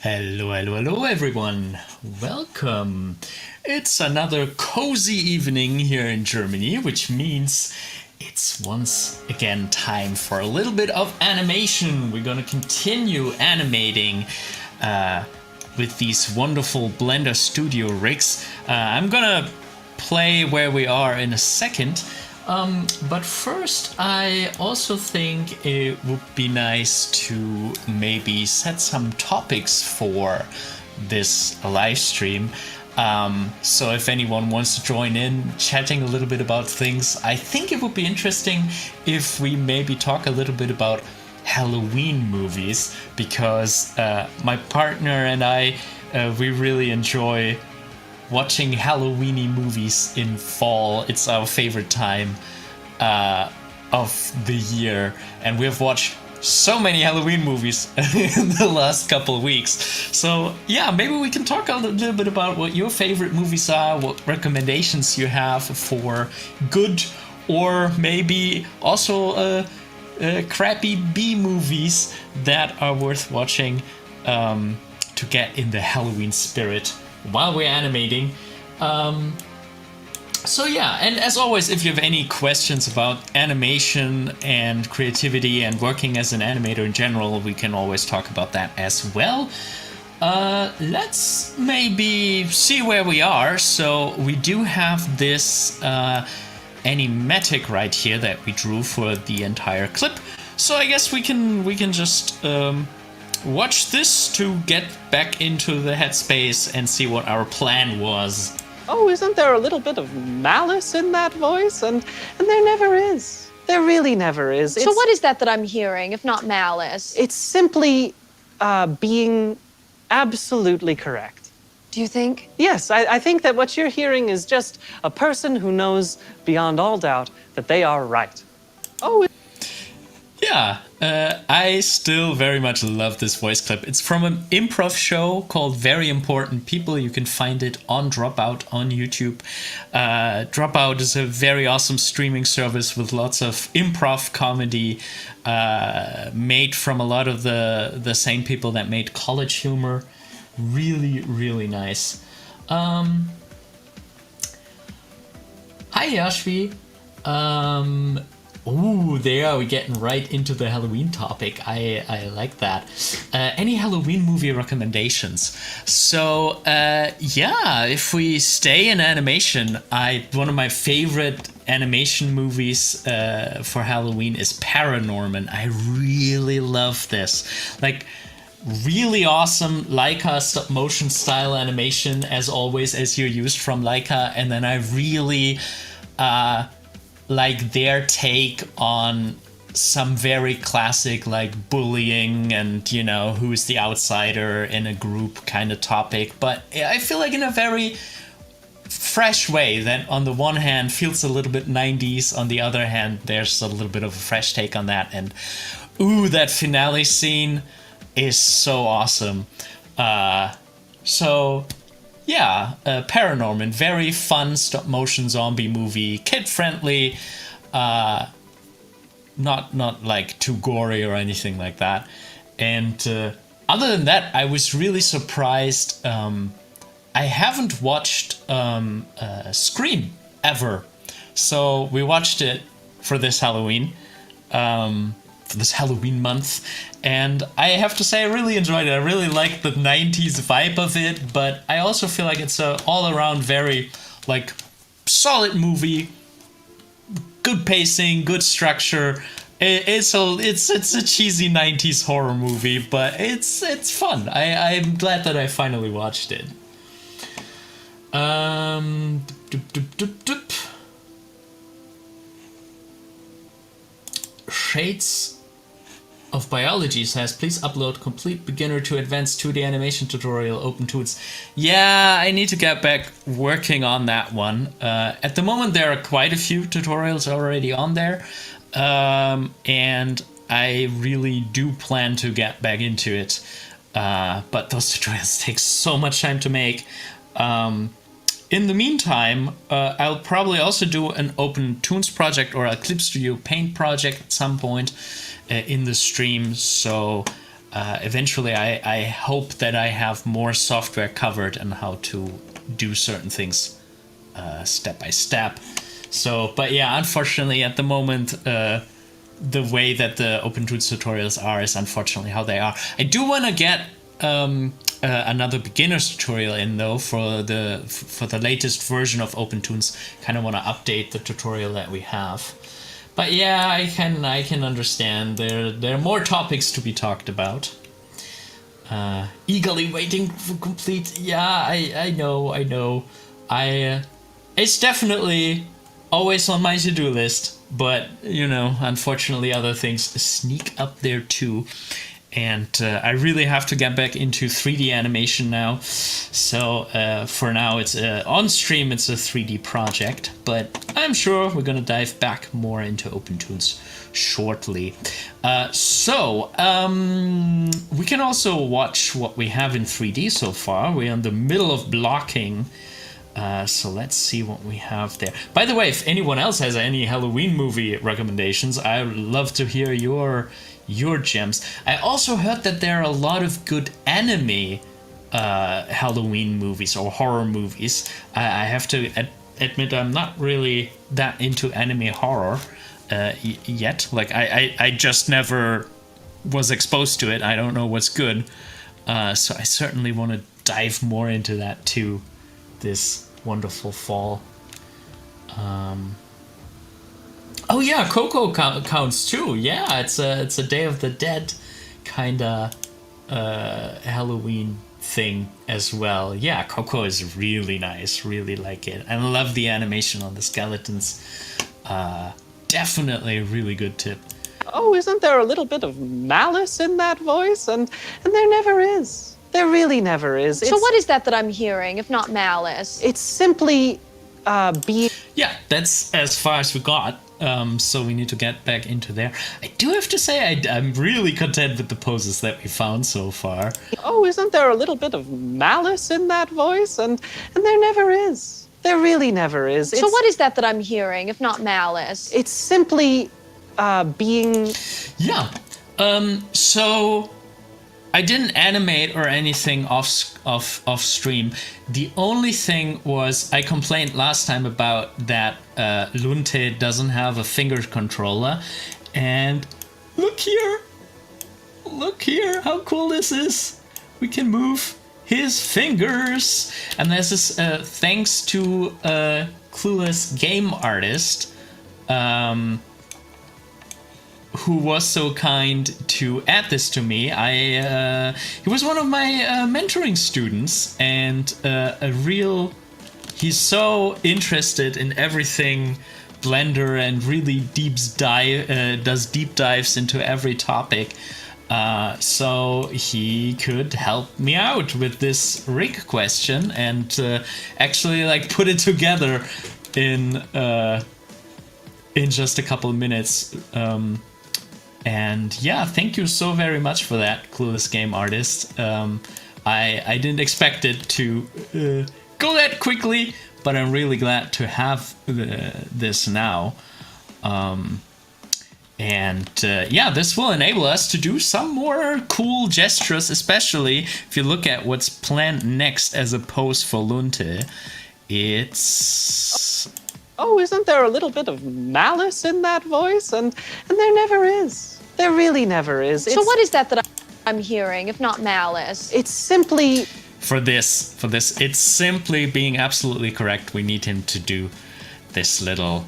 Hello, hello, hello, everyone. Welcome. It's another cozy evening here in Germany, which means it's once again time for a little bit of animation. We're going to continue animating with these wonderful Blender Studio rigs. I'm going to play where we are in a second. But first, I also think it would be nice to maybe set some topics for this live stream. So if anyone wants to join in, chatting a little bit about things, I think it would be interesting if we maybe talk a little bit about Halloween movies, because my partner and I, we really enjoy watching Halloweeny movies in fall. It's our favorite time of the year, and we've watched so many Halloween movies in the last couple of weeks. So yeah, maybe we can talk a little bit about what your favorite movies are, what recommendations you have for good or maybe also crappy B movies that are worth watching to get in the Halloween spirit while we're animating. So yeah, and as always, if you have any questions about animation and creativity and working as an animator in general, we can always talk about that as well. Let's maybe see where we are. So we do have this animatic right here that we drew for the entire clip. So I guess we can just watch this to get back into the headspace and see what our plan was. Oh, isn't there a little bit of malice in that voice? And there never is. There really never is. So what is that I'm hearing, if not malice? It's simply being absolutely correct. Do you think? Yes, I think that what you're hearing is just a person who knows beyond all doubt that they are right. Oh, yeah, I still very much love this voice clip. It's from an improv show called Very Important People. You can find it on Dropout on YouTube. Dropout is a very awesome streaming service with lots of improv comedy made from a lot of the same people that made College Humor. Really, really nice. Hi, Yashvi. Ooh, there we're getting right into the Halloween topic. I like that. Any Halloween movie recommendations? So, yeah, if we stay in animation, one of my favorite animation movies for Halloween is Paranorman. I really love this. Like, really awesome Leica stop motion style animation, as always, as you're used from Leica. And then I really like their take on some very classic like bullying and, you know, who's the outsider in a group kind of topic, but I feel like in a very fresh way that on the one hand feels a little bit 90s, on the other hand there's a little bit of a fresh take on that. And ooh, that finale scene is so awesome. So yeah, Paranorman, very fun stop-motion zombie movie, kid-friendly, not like too gory or anything like that. And other than that, I was really surprised. I haven't watched Scream ever, so we watched it for this Halloween. For this Halloween month, and I have to say I really enjoyed it. I really like the 90s vibe of it, but I also feel like it's a all-around very like solid movie, good pacing, good structure. It's a cheesy 90s horror movie, but it's fun. I'm glad that I finally watched it. Shades of Biology says, please upload complete beginner to advanced 2D animation tutorial, OpenToonz. Yeah, I need to get back working on that one. At the moment, there are quite a few tutorials already on there, and I really do plan to get back into it. But those tutorials take so much time to make. In the meantime, I'll probably also do an OpenToonz project or a Clip Studio Paint project at some point in the stream. So eventually I hope that I have more software covered and how to do certain things step by step. So, but yeah, unfortunately at the moment, the way that the OpenToonz tutorials are is unfortunately how they are. I do want to get another beginner's tutorial in though for the latest version of OpenToonz. Kind of want to update the tutorial that we have. But yeah, I can understand there are more topics to be talked about. Eagerly waiting for complete. Yeah, I know. It's definitely always on my to-do list, but you know, unfortunately other things sneak up there too. And I really have to get back into 3D animation now. So for now, it's on stream. It's a 3D project, but I'm sure we're gonna dive back more into OpenToonz shortly. We can also watch what we have in 3D so far. We're in the middle of blocking. So let's see what we have there. By the way, if anyone else has any Halloween movie recommendations, I would love to hear your gems. I also heard that there are a lot of good anime Halloween movies or horror movies. I have to admit I'm not really that into anime horror yet. Like I just never was exposed to it. I don't know what's good. So I certainly want to dive more into that too this wonderful fall. Oh yeah, Coco counts too. Yeah, it's a Day of the Dead kind of Halloween thing as well. Yeah, Coco is really nice. Really like it. I love the animation on the skeletons. Definitely a really good tip. Oh, isn't there a little bit of malice in that voice? And there never is. There really never is. So what is that I'm hearing, if not malice? It's simply being... Yeah, that's as far as we got. So we need to get back into there. I do have to say I'm really content with the poses that we found so far. Oh, isn't there a little bit of malice in that voice? And there never is. There really never is. So what is that I'm hearing, if not malice? It's simply being... Yeah. So I didn't animate or anything off stream. The only thing was I complained last time about that Lunte doesn't have a finger controller, and look here how cool this is. We can move his fingers, and this is thanks to a clueless game artist who was so kind to add this to me. He was one of my mentoring students, and he's so interested in everything Blender and really does deep dives into every topic. So he could help me out with this rig question and actually like put it together in just a couple of minutes. And yeah, thank you so very much for that, Clueless Game Artist. I didn't expect it to go that quickly, but I'm really glad to have this now. Yeah, this will enable us to do some more cool gestures, especially if you look at what's planned next as a pose for Lunte. It's... Oh, isn't there a little bit of malice in that voice? And there never is. There really never is. So what is that I'm hearing, if not malice? It's simply... For this, it's simply being absolutely correct. We need him to do this little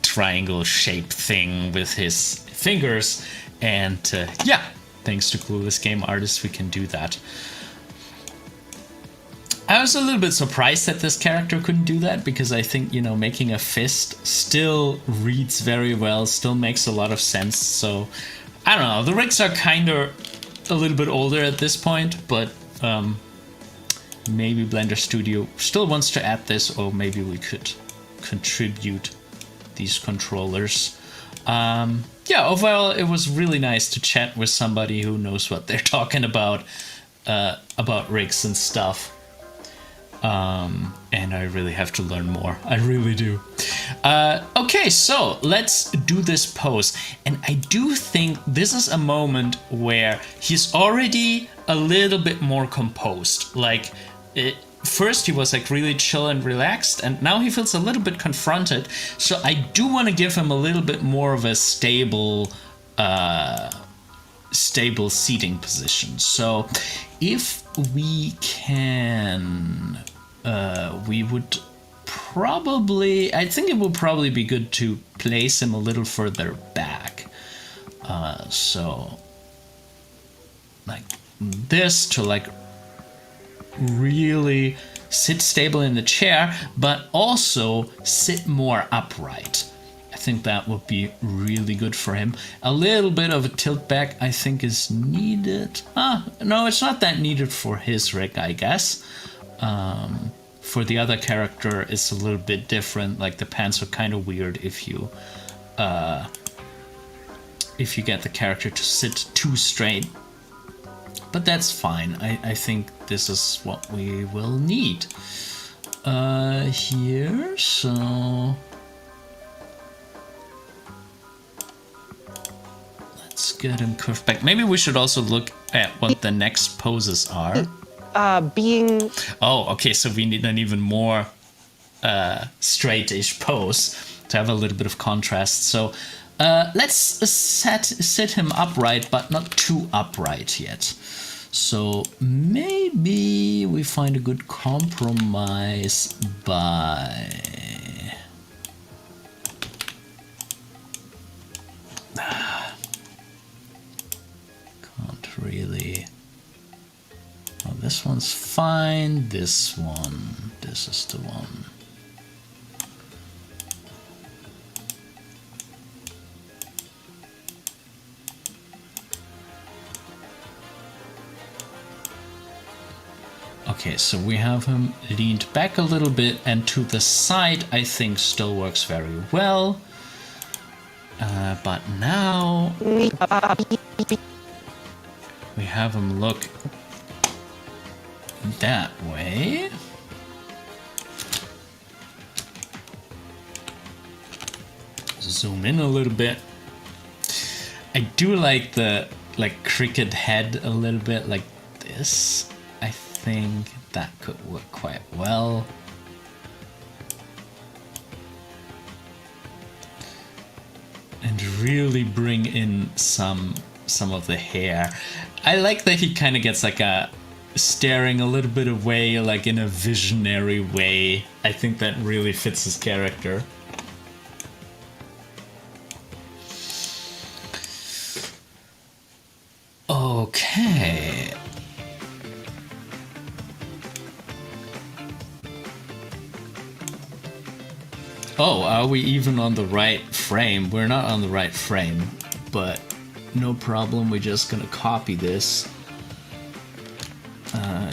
triangle shape thing with his fingers. And yeah, thanks to Clueless Game Artist, we can do that. I was a little bit surprised that this character couldn't do that, because I think, you know, making a fist still reads very well, still makes a lot of sense. So, I don't know, the rigs are kind of a little bit older at this point, but maybe Blender Studio still wants to add this, or maybe we could contribute these controllers. Yeah, overall, it was really nice to chat with somebody who knows what they're talking about rigs and stuff. And I really have to learn more. I really do. Okay, so let's do this pose. And I do think this is a moment where he's already a little bit more composed. Like, first he was like really chill and relaxed, and now he feels a little bit confronted. So I do want to give him a little bit more of a stable seating position. So if we can, we would probably, I think it would probably be good to place him a little further back. So like this, to like really sit stable in the chair, but also sit more upright. I think that would be really good for him. A little bit of a tilt back, I think, is needed. No, it's not that needed for his rig, I guess. For the other character, it's a little bit different. Like, the pants are kind of weird if you get the character to sit too straight. But that's fine. I think this is what we will need here. So let's get him curved back. Maybe we should also look at what the next poses are. Being... Oh, okay, so we need an even more straight-ish pose to have a little bit of contrast. So let's sit him upright, but not too upright yet. So maybe we find a good compromise by... Can't really... Oh, this one's fine. This one. This is the one. Okay, so we have him leaned back a little bit, and to the side I think still works very well. But now we have him look that way. Zoom in a little bit. I do like the cricket head a little bit like this. I think that could work quite well. And really bring in some of the hair. I like that he kind of gets like a staring a little bit away, like in a visionary way. I think that really fits his character. Okay. Oh, are we even on the right frame? We're not on the right frame, but no problem. We're just gonna copy this.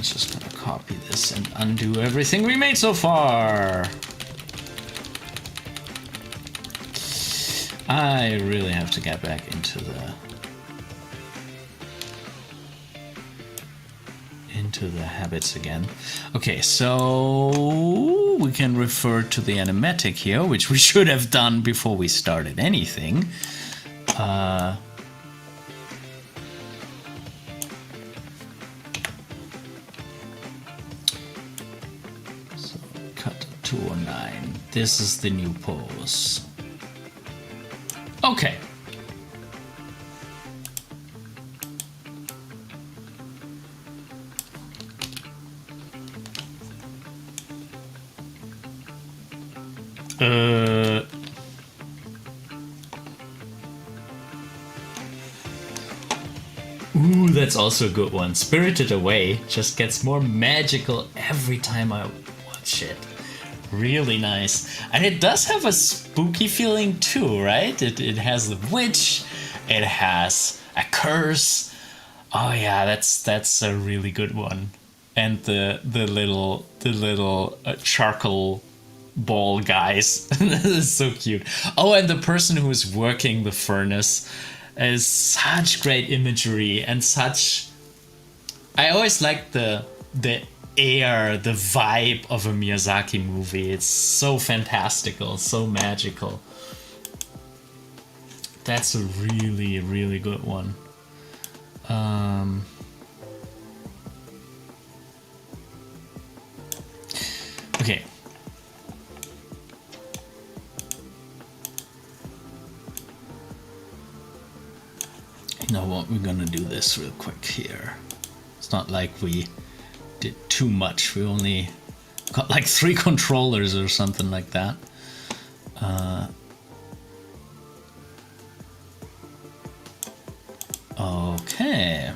Just gonna copy this and undo everything we made so far. I really have to get back into the habits again. Okay, so we can refer to the animatic here, which we should have done before we started anything. So cut 209. This is the new pose. Okay. Ooh, that's also a good one. Spirited Away just gets more magical every time I watch it. Really nice. And it does have a spooky feeling too, right? It has the witch, it has a curse. Oh yeah, that's a really good one. And the little charcoal ball guys. That is so cute. Oh, and the person who is working the furnace is such great imagery and such... I always like the air, the vibe of a Miyazaki movie. It's so fantastical, so magical. That's a really, really good one. Okay. You know what? We're gonna do this real quick here. It's not like we did too much. We only got like 3 controllers or something like that. Okay.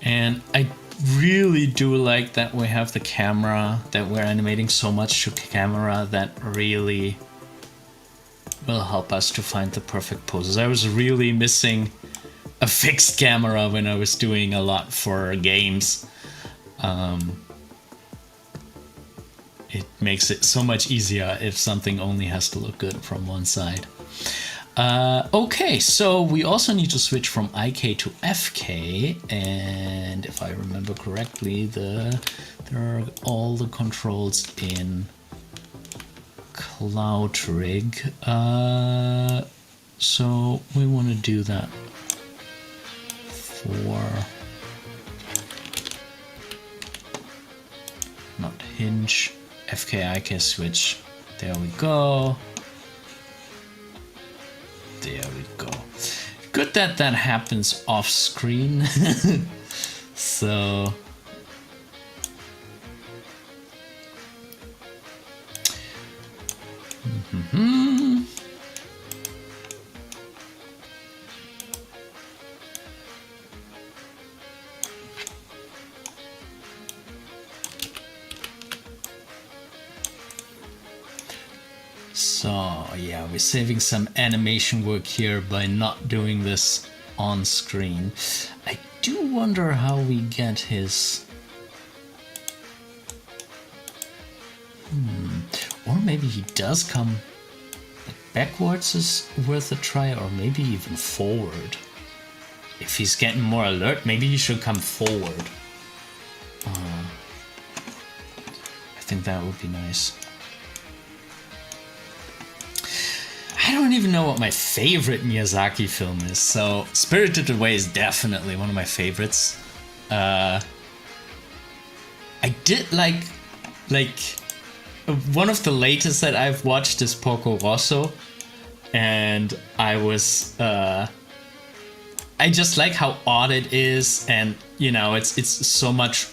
And I really do like that we have the camera, that we're animating so much to camera that really will help us to find the perfect poses. I was really missing a fixed camera when I was doing a lot for games. It makes it so much easier if something only has to look good from one side. Okay, so we also need to switch from IK to FK, and if I remember correctly, there are all the controls in CloudRig. So we want to do that for not hinge, FK, IK switch. There we go. There we go. Good that that happens off screen. So yeah, we're saving some animation work here by not doing this on screen. I do wonder how we get his... Or maybe he does come backwards is worth a try, or maybe even forward. If he's getting more alert, maybe he should come forward. I think that would be nice. I don't even know what my favorite Miyazaki film is, so Spirited Away is definitely one of my favorites. I did like one of the latest that I've watched is Porco Rosso, and I was I just like how odd it is, and you know, it's so much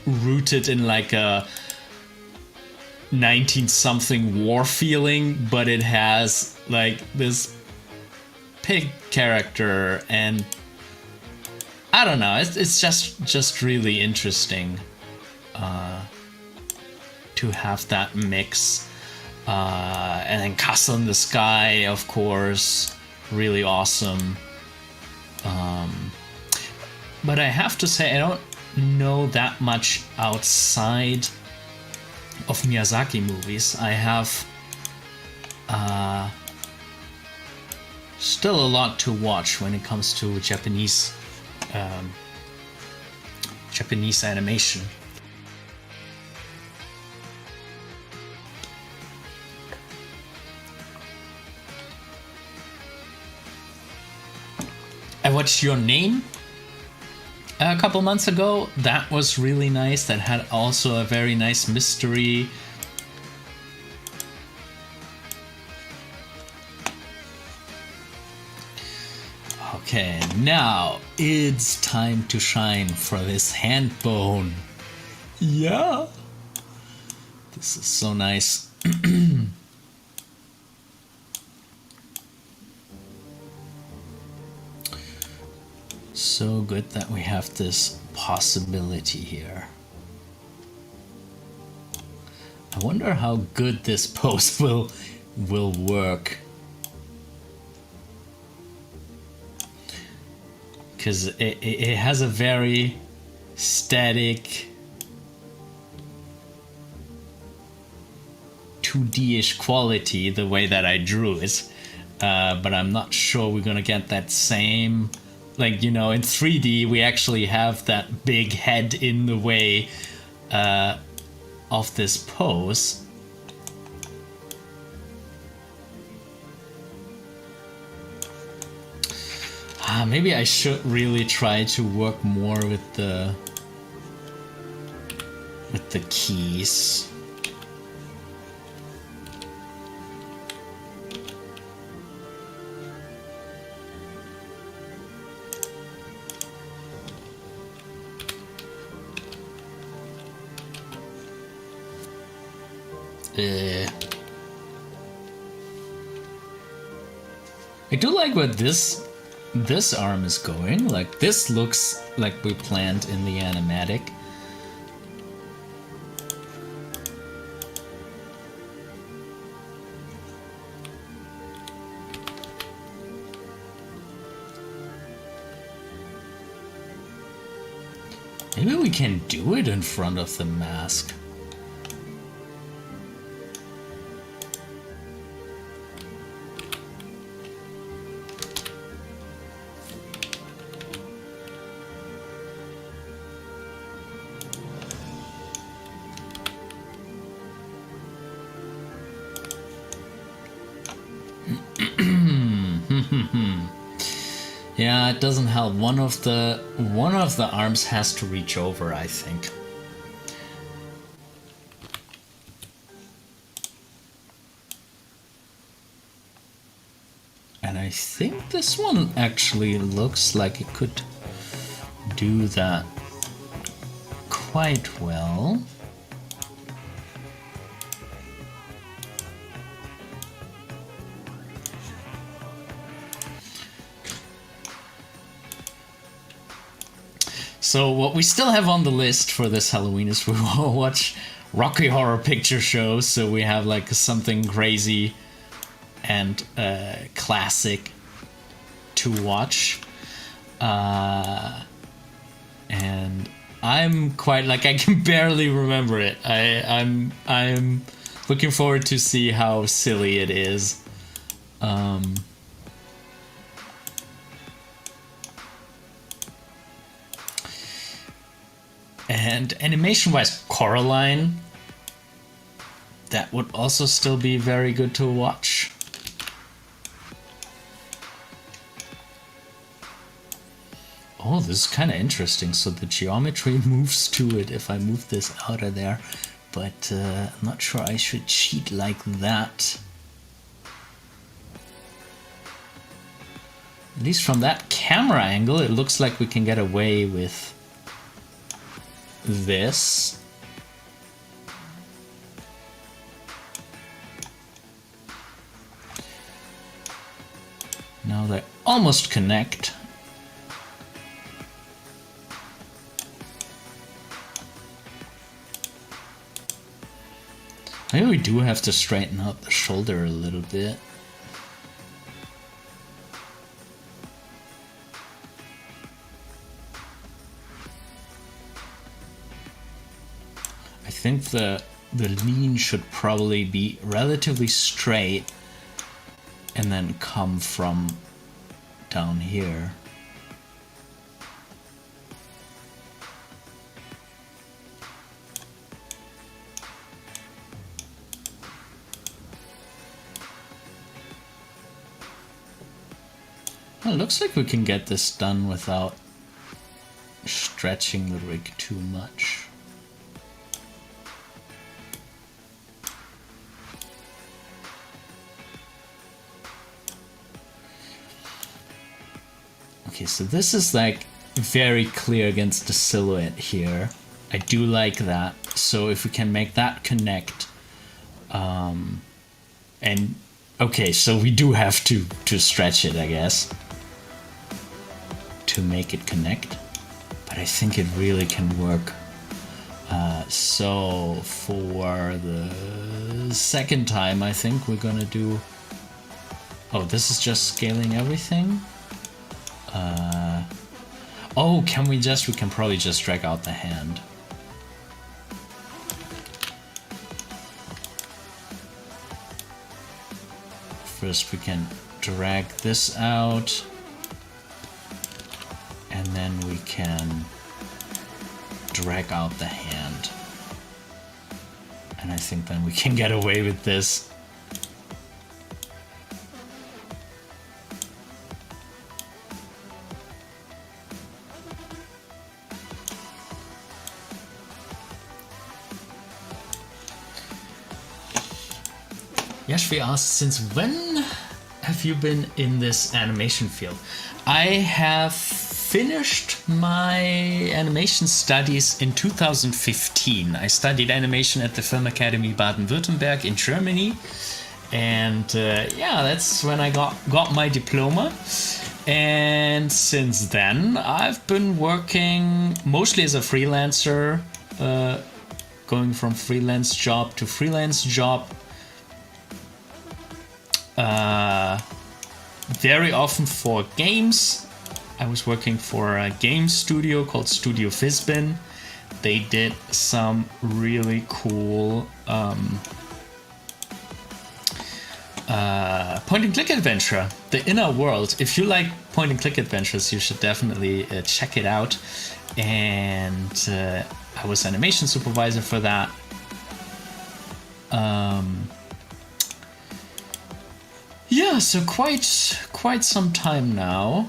rooted in like a 19-something war feeling, but it has like this pig character, and I don't know, it's just really interesting to have that mix. And then Castle in the Sky, of course, really awesome. But I have to say, I don't know that much outside of Miyazaki movies. I have still a lot to watch when it comes to Japanese animation. I watched Your Name a couple months ago. That was really nice. That had also a very nice mystery. Okay, now it's time to shine for this hand bone. Yeah. This is so nice. So good that we have this possibility here. I wonder how good this pose will work. Because it has a very static 2D-ish quality the way that I drew it. But I'm not sure we're gonna get that same, like, you know, in 3D we actually have that big head in the way of this pose. Maybe I should really try to work more with the keys. I do like what this arm is going. Like, this looks like we planned in the animatic. Maybe we can do it in front of the mask. Yeah, it doesn't help. One of the arms has to reach over, I think. And I think this one actually looks like it could do that quite well. So what we still have on the list for this Halloween is we will watch Rocky Horror Picture Show. So we have like something crazy and classic to watch. And I'm quite like, I can barely remember it. I'm looking forward to see how silly it is. And animation-wise, Coraline, that would also still be very good to watch. Oh, this is kind of interesting. So the geometry moves to it if I move this out of there. But I'm not sure I should cheat like that. At least from that camera angle, it looks like we can get away with this. Now they almost connect. Maybe we do have to straighten out the shoulder a little bit. I think the lean should probably be relatively straight and then come from down here. Well, it looks like we can get this done without stretching the rig too much. Okay, so this is like very clear against the silhouette here. I do like that. So if we can make that connect, and okay, so we do have to stretch it, I guess, to make it connect. But I think it really can work. So for the second time, I think we're gonna do. Oh, this is just scaling everything. Oh, can we can probably just drag out the hand. First we can drag this out, and then we can drag out the hand. And I think then we can get away with this. Yashvi asks, since when have you been in this animation field? I have finished my animation studies in 2015. I studied animation at the Film Academy Baden-Württemberg in Germany. And yeah, that's when I got my diploma. And since then, I've been working mostly as a freelancer, going from freelance job to freelance job. Very often for games. I was working for a game studio called Studio Fisbin. They did some really cool point-and-click adventure, The Inner World. If you like point-and-click adventures, you should definitely check it out. And I was animation supervisor for that. Yeah, so quite some time now.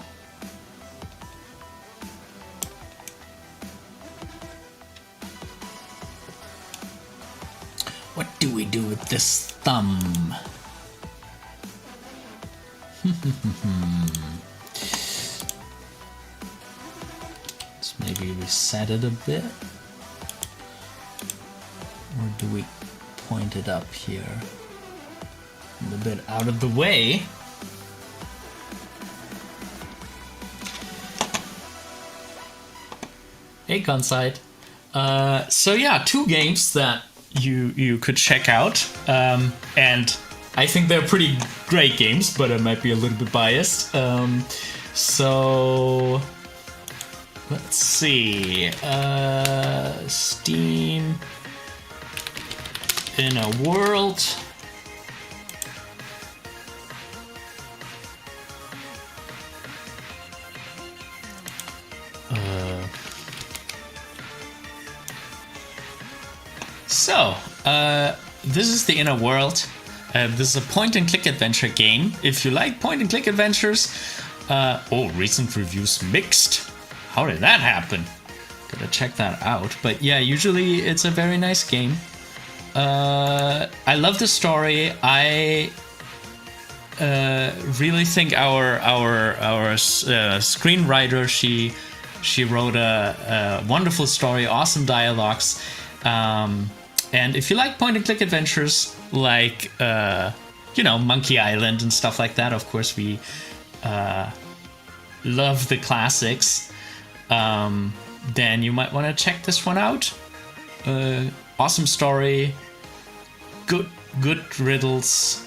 What do we do with this thumb? Let's maybe reset it a bit. Or do we point it up here? A little bit out of the way. Hey, Gunsight. So yeah, 2 games that you could check out, and I think they're pretty great games, but I might be a little bit biased. So let's see. Steam Inner World. So, this is The Inner World. This is a point-and-click adventure game. If you like point-and-click adventures... recent reviews mixed. How did that happen? Gotta check that out. But yeah, usually it's a very nice game. I love the story. I really think our screenwriter, she wrote a wonderful story, awesome dialogues. And if you like point-and-click adventures, like, Monkey Island and stuff like that, of course, we love the classics, then you might want to check this one out. Awesome story, good riddles.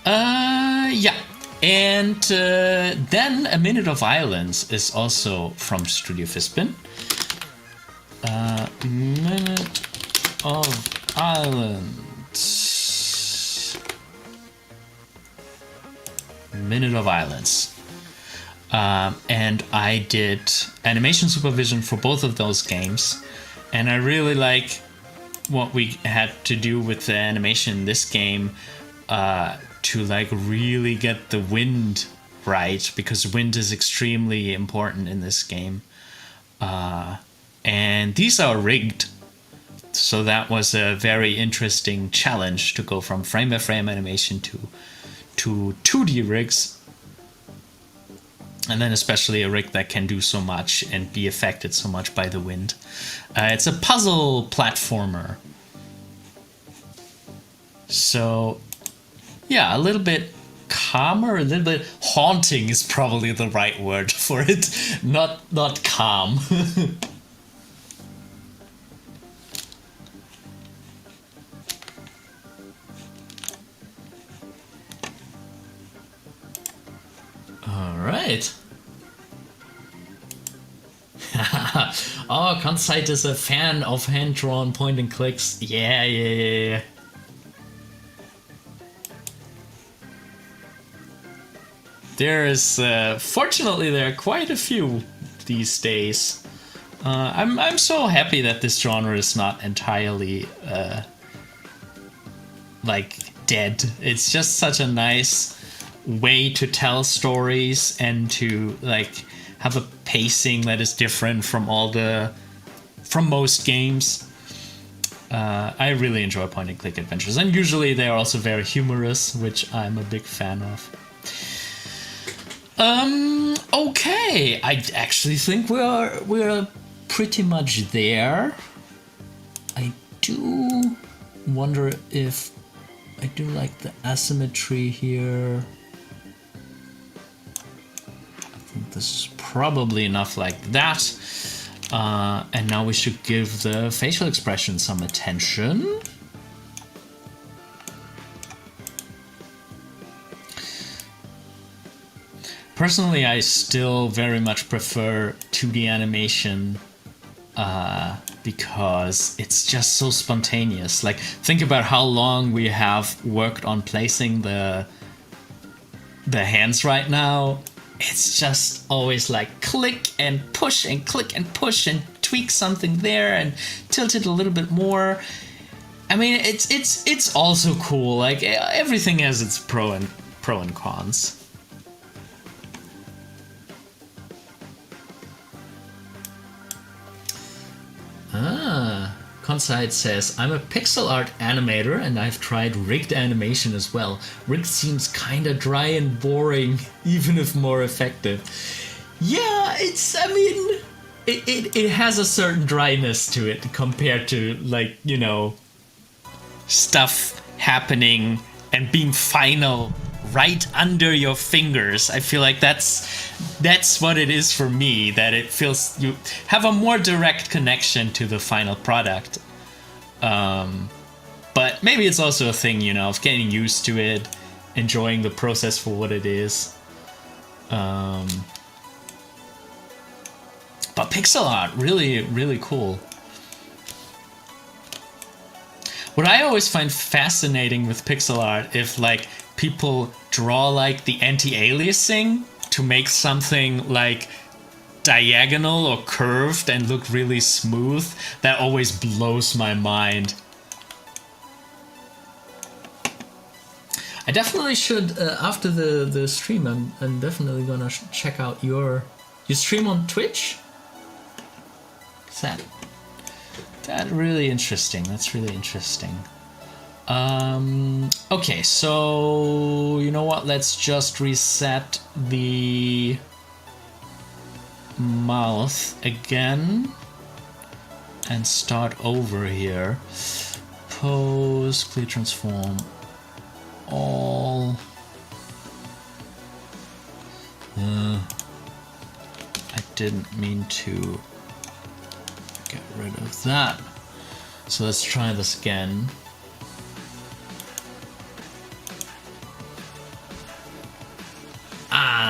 Yeah. And then A Minute of Violence is also from Studio Fisbin. Minute of Violence. Minute of Violence. And I did animation supervision for both of those games. And I really like what we had to do with the animation in this game. To really get the wind right, because wind is extremely important in this game. And these are rigged, so that was a very interesting challenge to go from frame-by-frame animation to 2D rigs, and then especially a rig that can do so much and be affected so much by the wind. It's a puzzle platformer, so yeah, a little bit calmer, a little bit haunting is probably the right word for it. Not calm. All right. Oh, Consite is a fan of hand-drawn point and clicks. Yeah. Fortunately, there are quite a few these days. I'm so happy that this genre is not entirely like dead. It's just such a nice way to tell stories and to like have a pacing that is different from most games. I really enjoy point and click adventures, and usually they are also very humorous, which I'm a big fan of. Okay, I actually think we're pretty much there. I do wonder if I do like the asymmetry here. I think this is probably enough like that. And now we should give the facial expression some attention. Personally, I still very much prefer 2D animation because it's just so spontaneous. Like, think about how long we have worked on placing the hands right now. It's just always like click and push and click and push and tweak something there and tilt it a little bit more. I mean, it's also cool. Like, everything has its pro and cons. Conside says, I'm a pixel art animator and I've tried rigged animation as well. Rigged seems kinda dry and boring, even if more effective. Yeah, it has a certain dryness to it compared to, like, you know, stuff happening and being final right under your fingers. I feel like that's what it is for me, that it feels you have a more direct connection to the final product. But maybe it's also a thing, you know, of getting used to it, enjoying the process for what it is. But pixel art, really, really cool. What I always find fascinating with pixel art, if like people draw like the anti-aliasing to make something like diagonal or curved and look really smooth, that always blows my mind. I definitely should, after the stream, I'm definitely gonna check out you stream on Twitch? Is that really interesting? That's really interesting. Okay, so you know what? Let's just reset the mouth again and start over here. Pose, clear transform, all. I didn't mean to get rid of that. So let's try this again.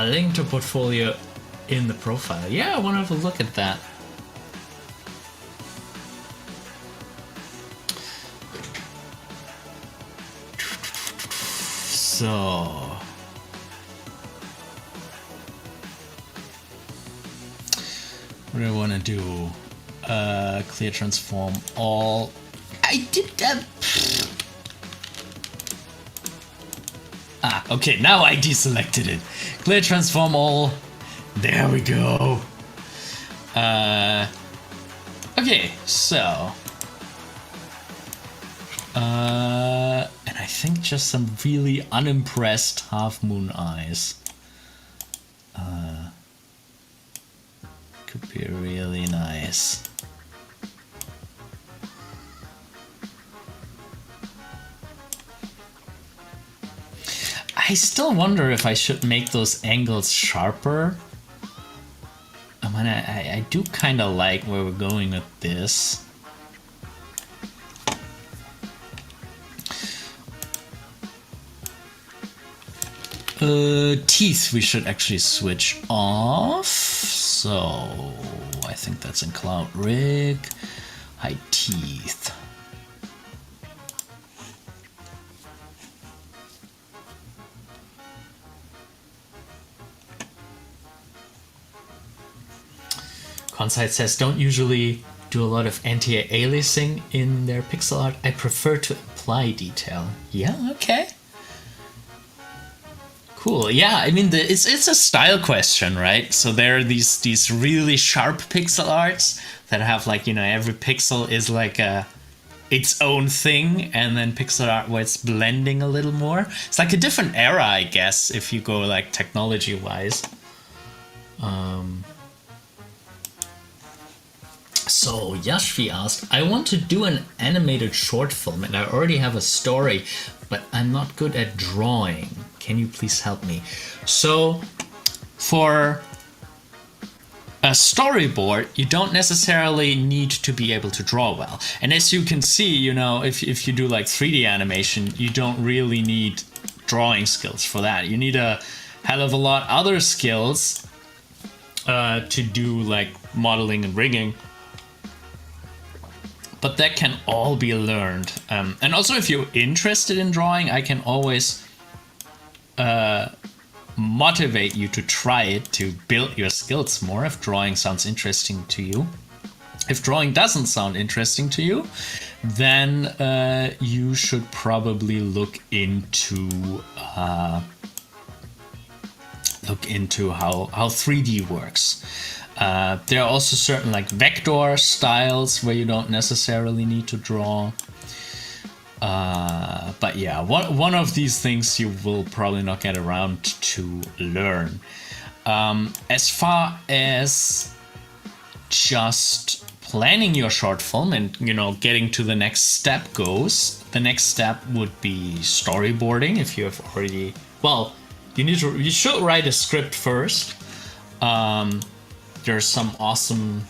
Link to portfolio in the profile. Yeah, I want to have a look at that. So what do I want to do? Clear transform all. I did that. Okay, now I deselected it. Clear transform all. There we go. Okay, so. And I think just some really unimpressed half moon eyes. Could be really nice. I still wonder if I should make those angles sharper. I mean, I do kind of like where we're going with this. Teeth we should actually switch off. So I think that's in Cloud Rig. High teeth. Consite says, don't usually do a lot of anti-aliasing in their pixel art. I prefer to apply detail. Yeah, okay. Cool. Yeah, I mean, it's a style question, right? So there are these really sharp pixel arts that have like, you know, every pixel is like its own thing, and then pixel art where it's blending a little more. It's like a different era, I guess, if you go like technology-wise. So Yashvi asked, I want to do an animated short film and I already have a story, but I'm not good at drawing. Can you please help me? So for a storyboard, you don't necessarily need to be able to draw well. And as you can see, you know, if you do like 3D animation, you don't really need drawing skills for that. You need a hell of a lot other skills to do like modeling and rigging. But that can all be learned. And also, if you're interested in drawing, I can always motivate you to try it, to build your skills more if drawing sounds interesting to you. If drawing doesn't sound interesting to you, then you should probably look into how 3D works. There are also certain like vector styles where you don't necessarily need to draw. But yeah, one of these things you will probably not get around to learn. As far as just planning your short film and, you know, getting to the next step goes, the next step would be storyboarding. If you have already, well, you should write a script first. There's some awesome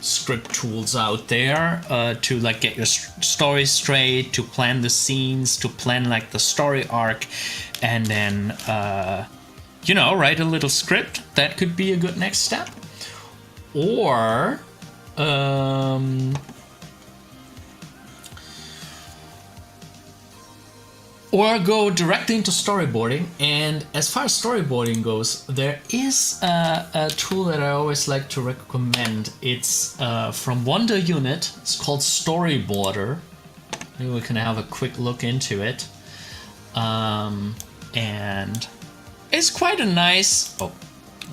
script tools out there to like get your story straight, to plan the scenes, to plan like the story arc, and then you know, write a little script. That could be a good next step. Or go directly into storyboarding. And as far as storyboarding goes, there is a tool that I always like to recommend. It's from Wonder Unit. It's called Storyboarder. Maybe we can have a quick look into it. And it's quite a nice... Oh,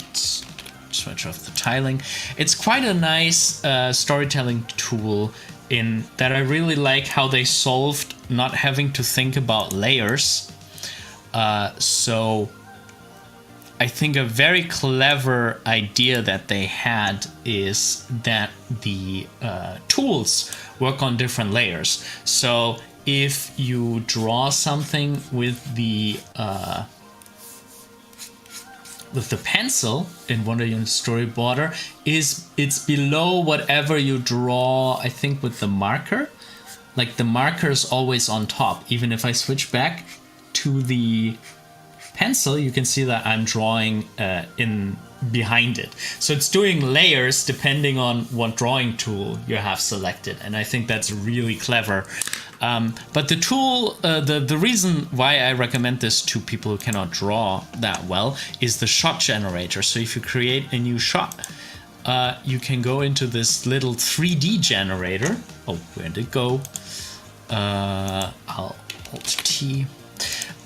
let's switch off the tiling. It's quite a nice storytelling tool in that I really like how they solved not having to think about layers. So I think a very clever idea that they had is that the tools work on different layers. So if you draw something with the pencil in Wonder Unit Storyboarder, it's below whatever you draw, I think, with the marker. Like the marker is always on top. Even if I switch back to the pencil, you can see that I'm drawing in behind it. So it's doing layers depending on what drawing tool you have selected. And I think that's really clever. But the tool, the reason why I recommend this to people who cannot draw that well is the shot generator. So if you create a new shot, you can go into this little 3D generator. Oh, where did it go? I'll Alt T.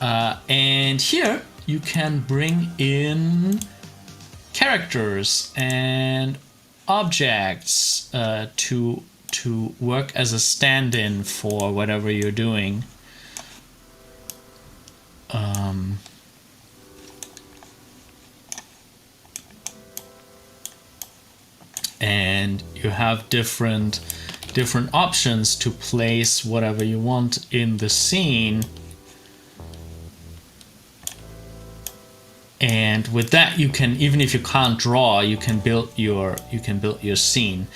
And here you can bring in characters and objects to work as a stand-in for whatever you're doing. And you have different options to place whatever you want in the scene. And And with that, you can, even if you can't draw, you can build your scene,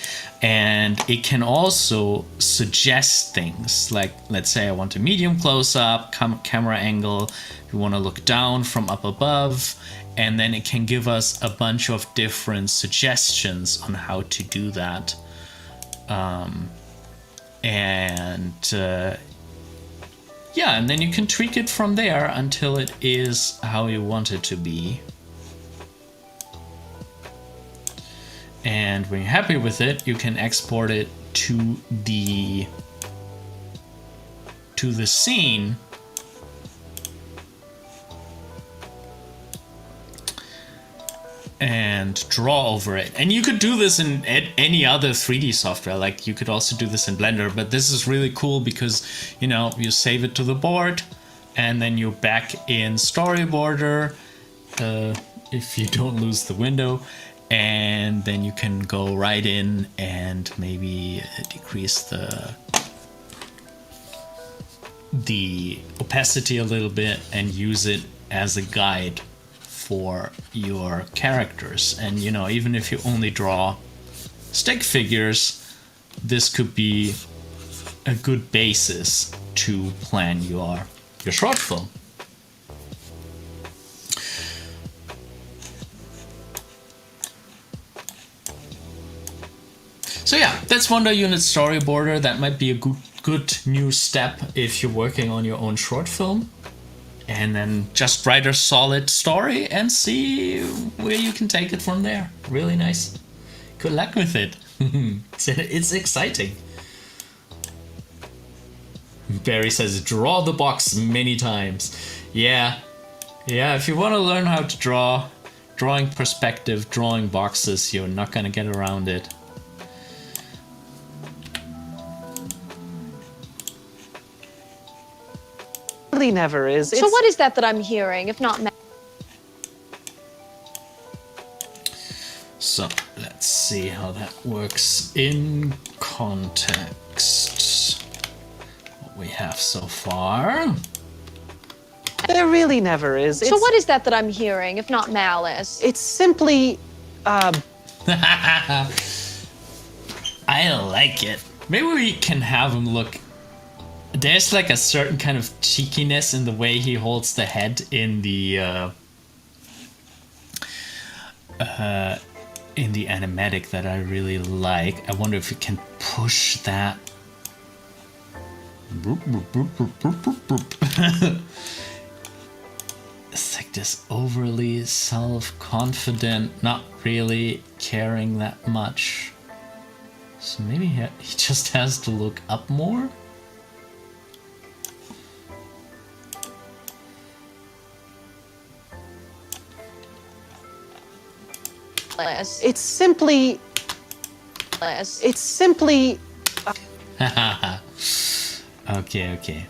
and it can also suggest things like, let's say I want a medium close-up camera angle. We want to look down from up above, and then it can give us a bunch of different suggestions on how to do that. Yeah, and then you can tweak it from there until it is how you want it to be. And when you're happy with it, you can export it to the scene. And draw over it. And you could do this in any other 3D software. Like you could also do this in Blender, but this is really cool because, you know, you save it to the board and then you're back in Storyboarder, if you don't lose the window, and then you can go right in and maybe decrease the opacity a little bit and use it as a guide for your characters. And you know, even if you only draw stick figures, this could be a good basis to plan your short film. So yeah, that's Wonder Unit Storyboarder. That might be a good new step if you're working on your own short film. And then just write a solid story and see where you can take it from there. Really nice. Good luck with it. It's exciting. Barry says, draw the box many times. Yeah, if you want to learn how to draw, drawing perspective, drawing boxes, you're not going to get around it. Really never is. So what is that I'm hearing, if not So let's see how that works in context. What we have so far. There really never is. So what is that I'm hearing, if not malice? It's simply, I like it. Maybe we can have him look. There's like a certain kind of cheekiness in the way he holds the head in the animatic that I really like. I wonder if we can push that. It's like this overly self-confident, not really caring that much. So maybe he just has to look up more? it's simply, Okay.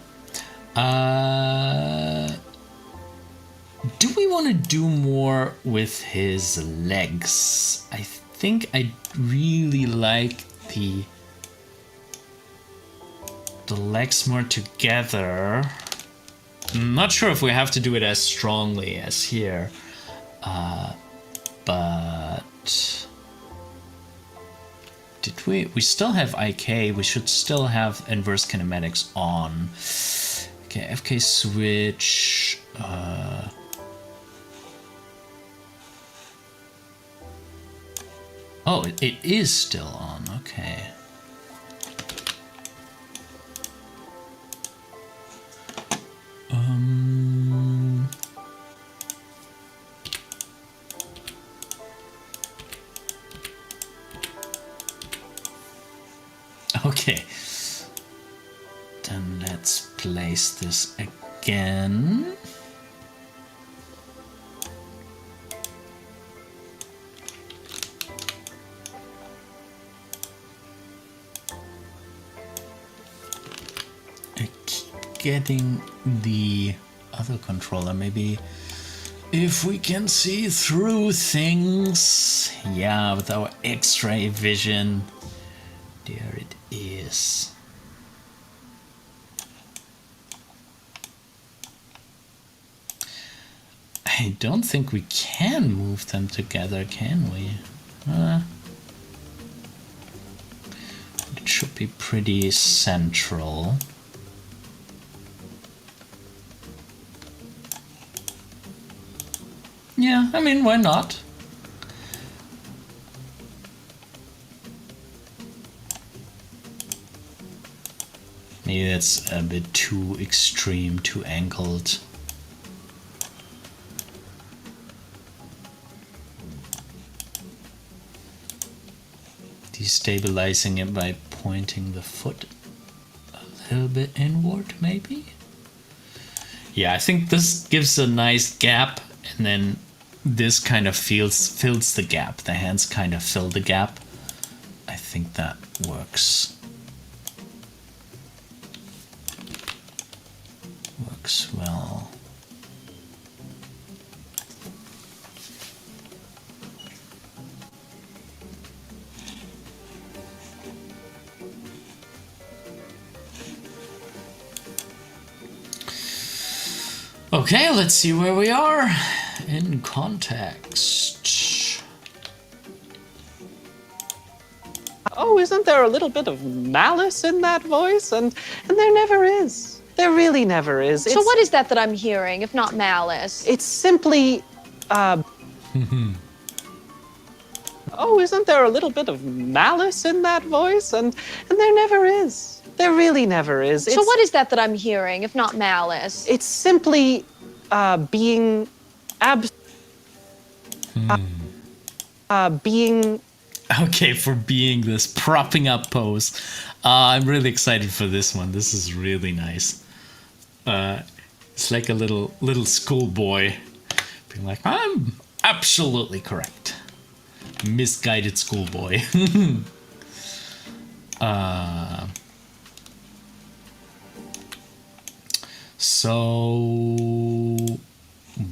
Do we want to do more with his legs? I think I really like the legs more together. I'm not sure if we have to do it as strongly as here, but did we still have IK? We should still have inverse kinematics on. Okay, FK switch. Oh, it is still on. Okay. Okay. Then let's place this again. I keep getting the other controller. Maybe if we can see through things. Yeah, with our X-ray vision. There it is. I don't think we can move them together, can we? It should be pretty central. Yeah, I mean, why not? Maybe that's a bit too extreme, too angled. Destabilizing it by pointing the foot a little bit inward, maybe? Yeah, I think this gives a nice gap, and then this kind of fills the gap. The hands kind of fill the gap. I think that works. Works well. Okay, let's see where we are in context. Oh, isn't there a little bit of malice in that voice? And there never is. There really never is. So what is that I'm hearing, if not malice? It's simply, oh, isn't there a little bit of malice in that voice? And there never is. There really never is. So what is that I'm hearing, if not malice? It's simply being being... Okay, for being this propping up pose. I'm really excited for this one. This is really nice. It's like a little schoolboy being like, I'm absolutely correct. Misguided schoolboy. So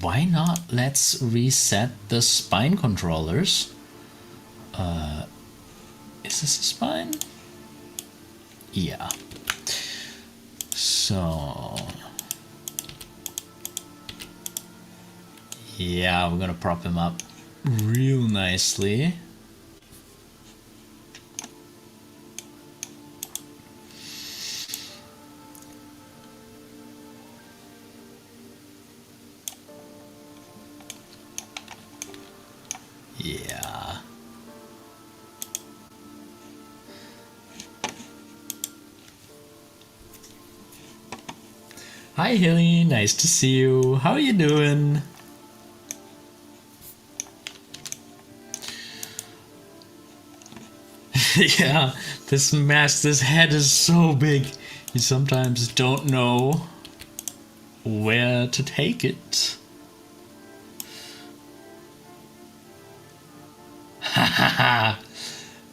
why not let's reset the spine controllers. Is this a spine? Yeah. So yeah, we're gonna prop him up real nicely. Yeah. Hi Hilly, nice to see you. How are you doing? Yeah, this head is so big. You sometimes don't know where to take it. Hahaha.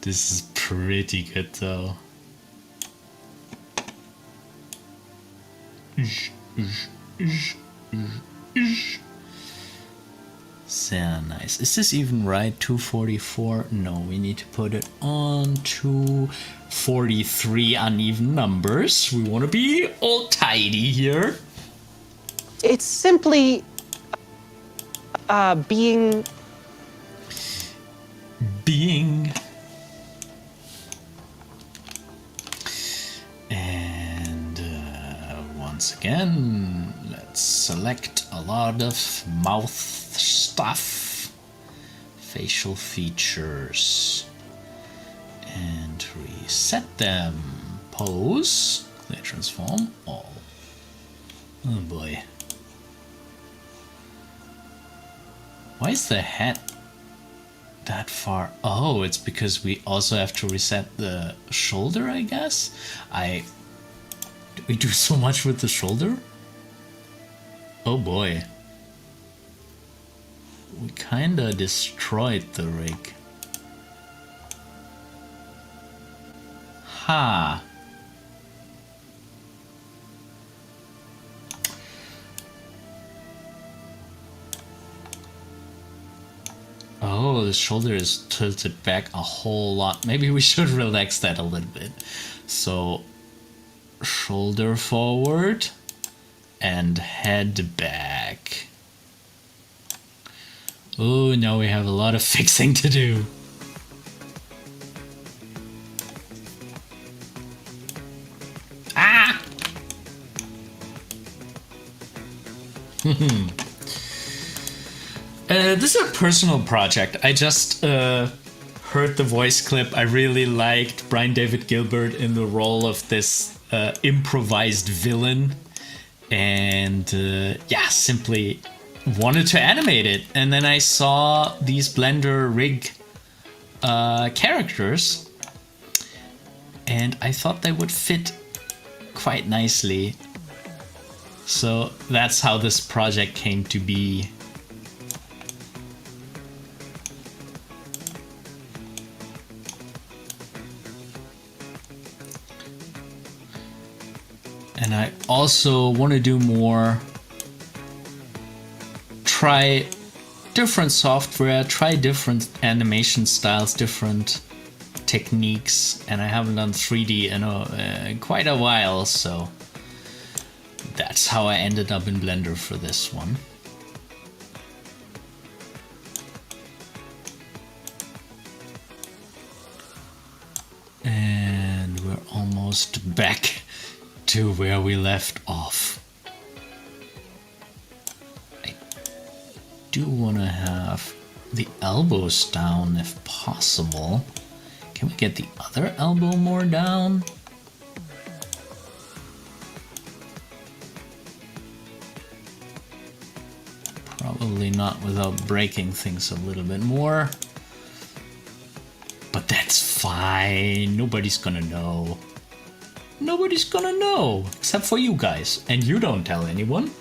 This is pretty good though. So nice. Is this even right? 244? No, we need to put it on 243 uneven numbers. We want to be all tidy here. It's simply being and once again, let's select a lot of mouth stuff, facial features, and reset them. Pose, clear transform, all. Oh boy. Why is the head that far? Oh, it's because we also have to reset the shoulder, I guess. We do so much with the shoulder. Oh boy. We kinda destroyed the rig. Ha. Oh, the shoulder is tilted back a whole lot. Maybe we should relax that a little bit. So, shoulder forward and head back. Oh, now we have a lot of fixing to do. Ah! This is a personal project. I just heard the voice clip. I really liked Brian David Gilbert in the role of this improvised villain. And yeah, simply wanted to animate it. And then I saw these Blender rig characters. And I thought they would fit quite nicely. So that's how this project came to be. And I also want to do more, try different software, try different animation styles, different techniques, and I haven't done 3D in quite a while, so that's how I ended up in Blender for this one. And we're almost back to where we left off. I do want to have the elbows down if possible. Can we get the other elbow more down? Probably not without breaking things a little bit more. But that's fine. Nobody's gonna know. Nobody's gonna know, except for you guys. And you don't tell anyone.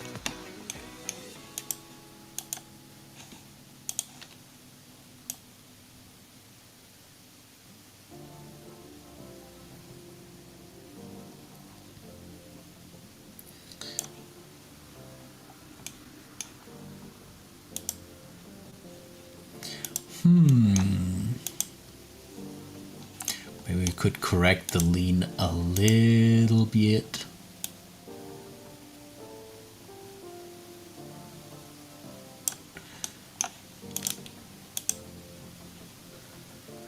Maybe we could correct the lean a little bit.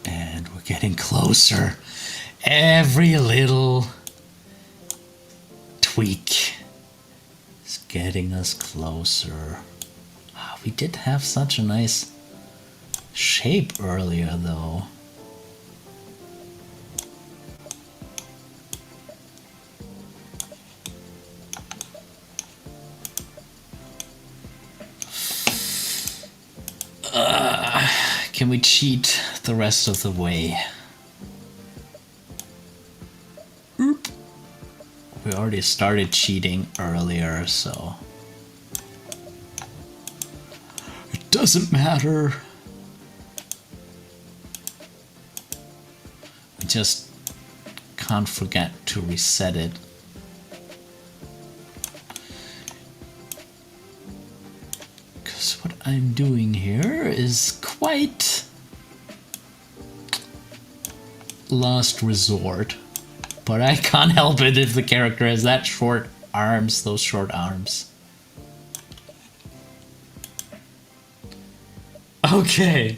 And we're getting closer. Every little tweak is getting us closer. We did have such a nice shape earlier, though. Can we cheat the rest of the way? Oop. We already started cheating earlier, so it doesn't matter. I just can't forget to reset it. Because what I'm doing here is quite last resort. But I can't help it if the character has that short arms, those short arms. Okay.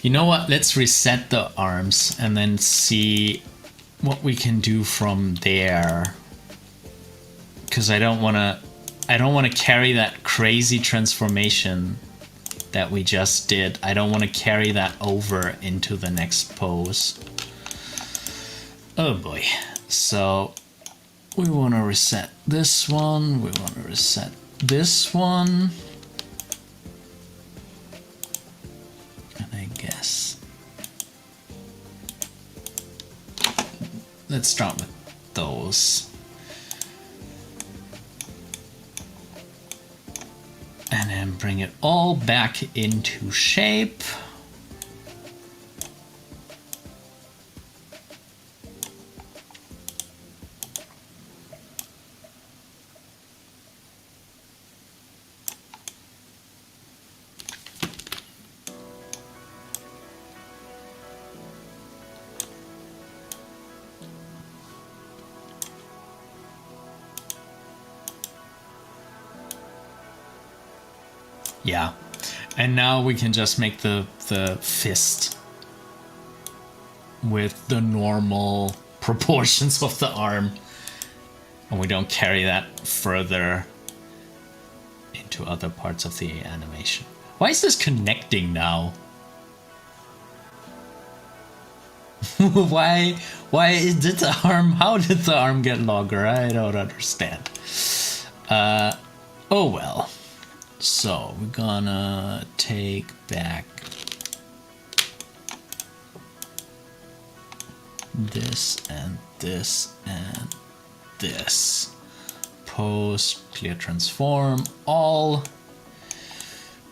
You know what? Let's reset the arms and then see what we can do from there. Because I don't want to carry that crazy transformation that we just did. I don't want to carry that over into the next pose. Oh boy. So we want to reset this one. We want to reset this one. Let's start with those. And then bring it all back into shape. Yeah. And now we can just make the fist with the normal proportions of the arm. And we don't carry that further into other parts of the animation. Why is this connecting now? Why did the arm, how did the arm get longer? I don't understand. Oh well. So we're gonna take back this and this and this. Pose, clear transform, all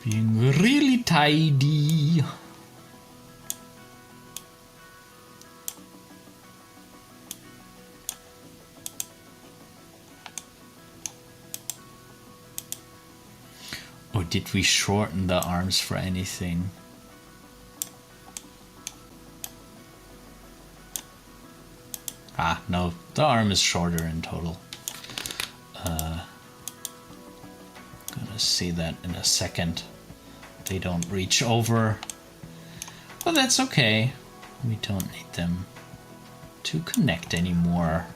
being really tidy. Or did we shorten the arms for anything? Ah, no, the arm is shorter in total. Gonna see that in a second. They don't reach over. But that's okay. We don't need them to connect anymore.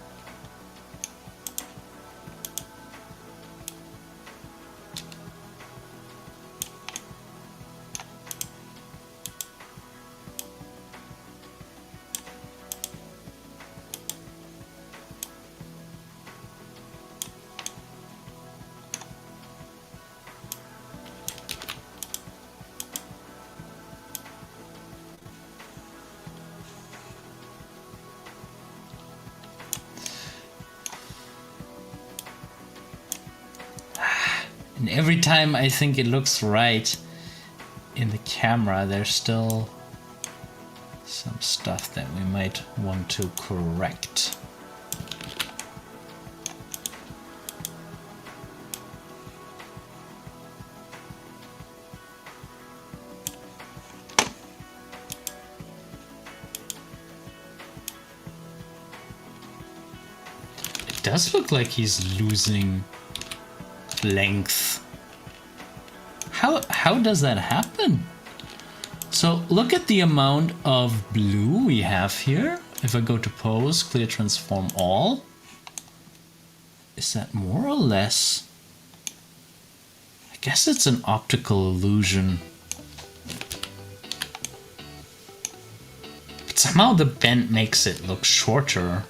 And every time I think it looks right in the camera, there's still some stuff that we might want to correct. It does look like he's losing length. How does that happen? So look at the amount of blue we have here. If I go to pose, clear transform all, is that more or less? I guess it's an optical illusion. But somehow the bend makes it look shorter.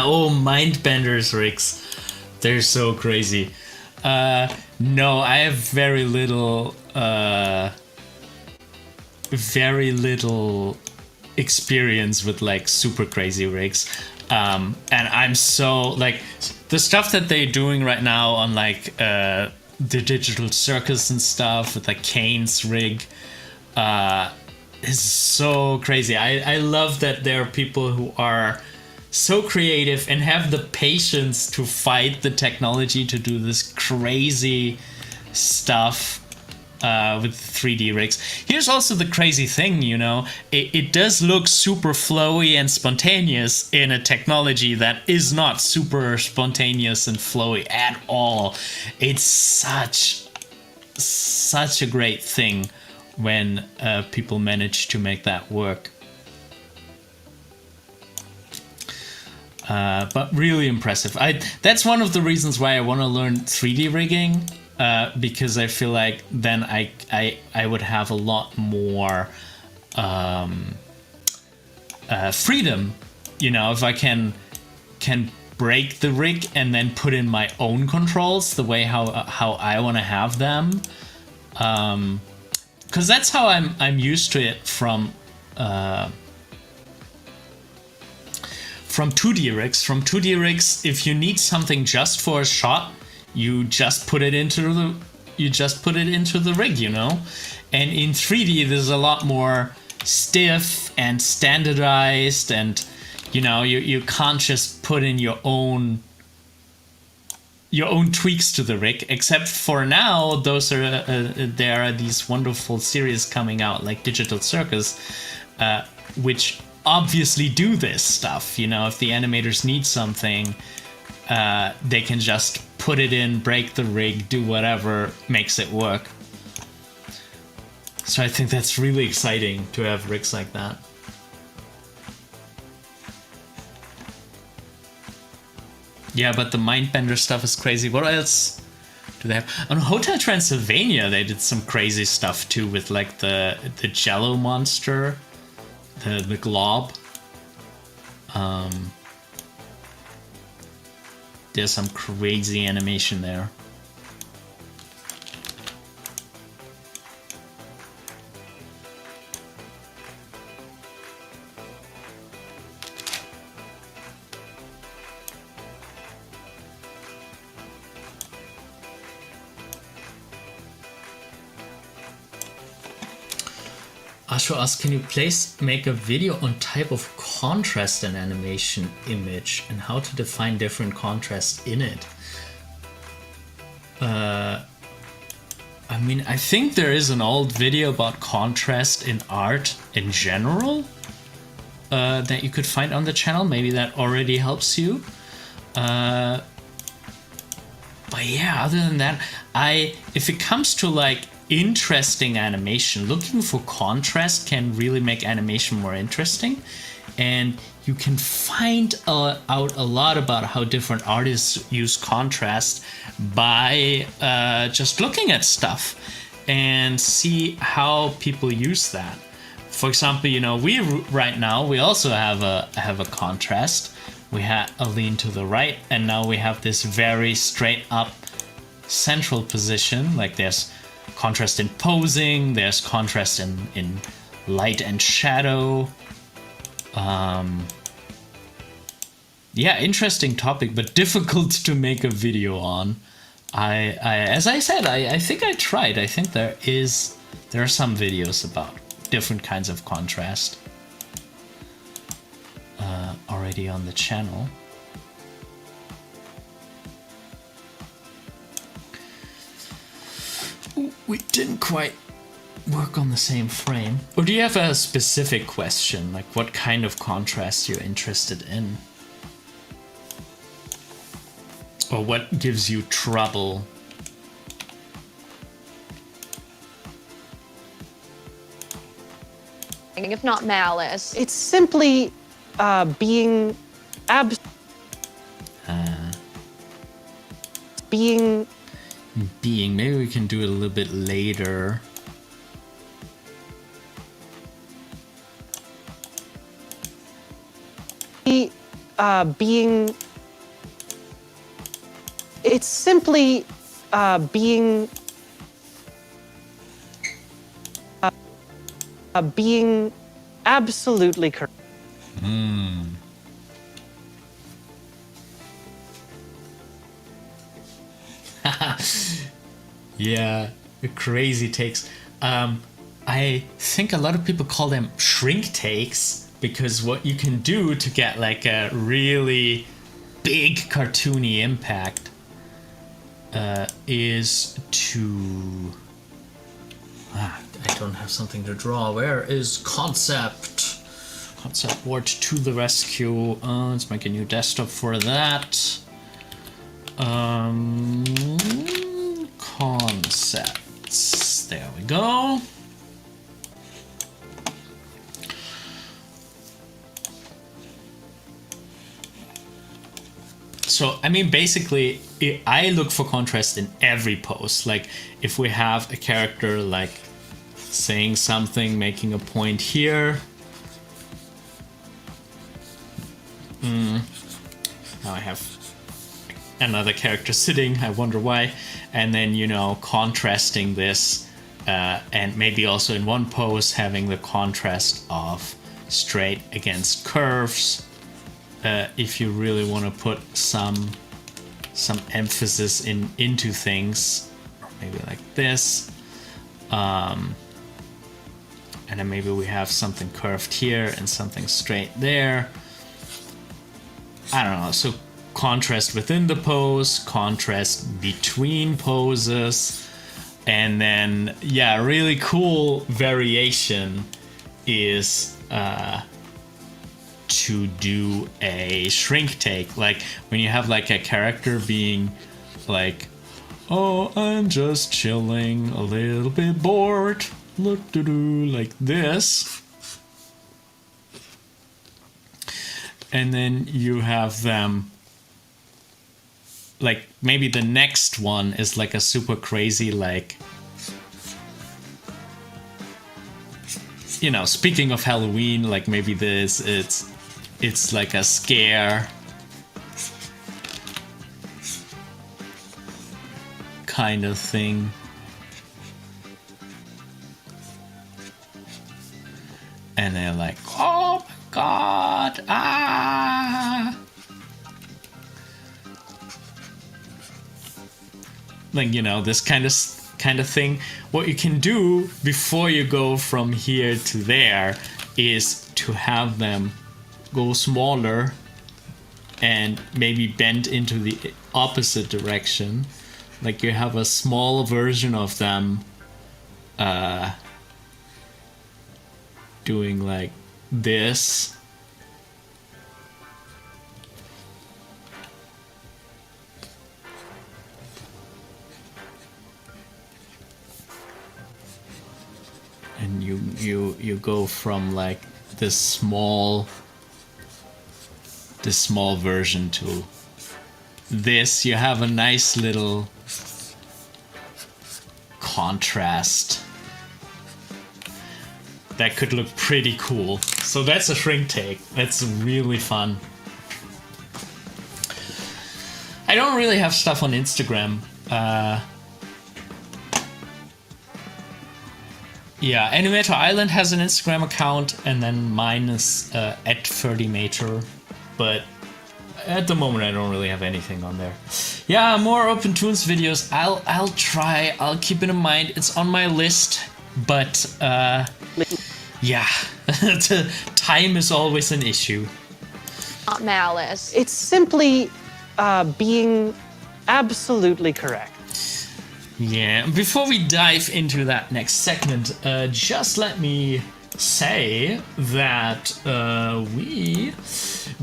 Oh, Mindbenders rigs. They're so crazy. No, I have very little experience with like super crazy rigs. And I'm so like the stuff that they're doing right now on like the Digital Circus and stuff with like Kane's rig is so crazy. I love that there are people who are so creative and have the patience to fight the technology to do this crazy stuff with 3D rigs. Here's also the crazy thing, you know, it does look super flowy and spontaneous in a technology that is not super spontaneous and flowy at all. It's such a great thing when people manage to make that work. But really impressive. That's one of the reasons why I want to learn 3D rigging, because I feel like then I would have a lot more freedom, you know, if I can break the rig and then put in my own controls the way how I want to have them, because that's how I'm used to it from 2D rigs. From 2D rigs, if you need something just for a shot, you just put it into the rig, you know. And in 3D, there's a lot more stiff and standardized, and you know, you can't just put in your own your own tweaks to the rig. Except for now, those are there are these wonderful series coming out like Digital Circus, which obviously do this stuff. You know, if the animators need something, they can just put it in, break the rig, do whatever makes it work. So I think that's really exciting to have rigs like that. Yeah, but the Mindbender stuff is crazy. What else do they have? On Hotel Transylvania, they did some crazy stuff too with like the Jello monster, the glob. There's some crazy animation there. Ashwa asks, can you please make a video on type of contrast in animation image and how to define different contrast in it? I mean, I think there is an old video about contrast in art in general that you could find on the channel. Maybe that already helps you. But yeah, other than that, if it comes to like interesting animation, looking for contrast can really make animation more interesting, and you can find out a lot about how different artists use contrast by just looking at stuff and see how people use that. For example, you know, we right now we also have a contrast. We have a lean to the right, and now we have this very straight up central position. Like there's contrast in posing, there's contrast in light and shadow. Yeah, interesting topic, but difficult to make a video on. As I said, I think I tried. I think there are some videos about different kinds of contrast already on the channel. We didn't quite work on the same frame. Or do you have a specific question, like what kind of contrast you're interested in? Or what gives you trouble? If not malice. It's simply being being. Maybe we can do it a little bit later. being. It's simply being absolutely correct. Yeah, crazy takes. I think a lot of people call them shrink takes, because what you can do to get like a really big cartoony impact is to... I don't have something to draw. Where is concept? Concept board to the rescue. Let's make a new desktop for that. Concepts. There we go. So, I mean, basically, I look for contrast in every pose. Like, if we have a character, like, saying something, making a point here. Now I have another character sitting, I wonder why. And then, you know, contrasting this, and maybe also in one pose having the contrast of straight against curves. If you really want to put some emphasis into things, or maybe like this, and then maybe we have something curved here and something straight there. I don't know. So contrast within the pose, contrast between poses, and then really cool variation is to do a shrink take, like when you have like a character being like, oh, I'm just chilling, a little bit bored, like this. And then you have them, like maybe the next one is like a super crazy, like, you know, speaking of Halloween, like maybe this, it's like a scare kind of thing. And they're like, oh my god, ah! Like, you know, this kind of thing. What you can do before you go from here to there is to have them go smaller and maybe bend into the opposite direction. Like you have a small version of them doing like this. And you go from like this small version to this. You have a nice little contrast that could look pretty cool. So that's a shrink take. That's really fun. I don't really have stuff on Instagram. Yeah, Animator Island has an Instagram account, and then mine is at 30mater, but at the moment I don't really have anything on there. Yeah, more OpenToonz videos. I'll try. I'll keep it in mind. It's on my list, but yeah, time is always an issue. Not malice. It's simply being absolutely correct. Yeah, before we dive into that next segment, just let me say that we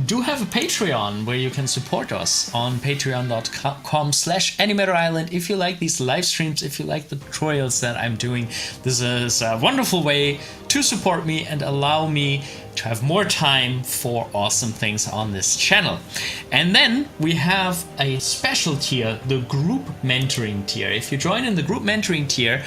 do have a Patreon where you can support us on patreon.com/animatorisland. If you like these live streams, if you like the tutorials that I'm doing, this is a wonderful way to support me and allow me to have more time for awesome things on this channel. And then we have a special tier, the group mentoring tier. If you join in the group mentoring tier,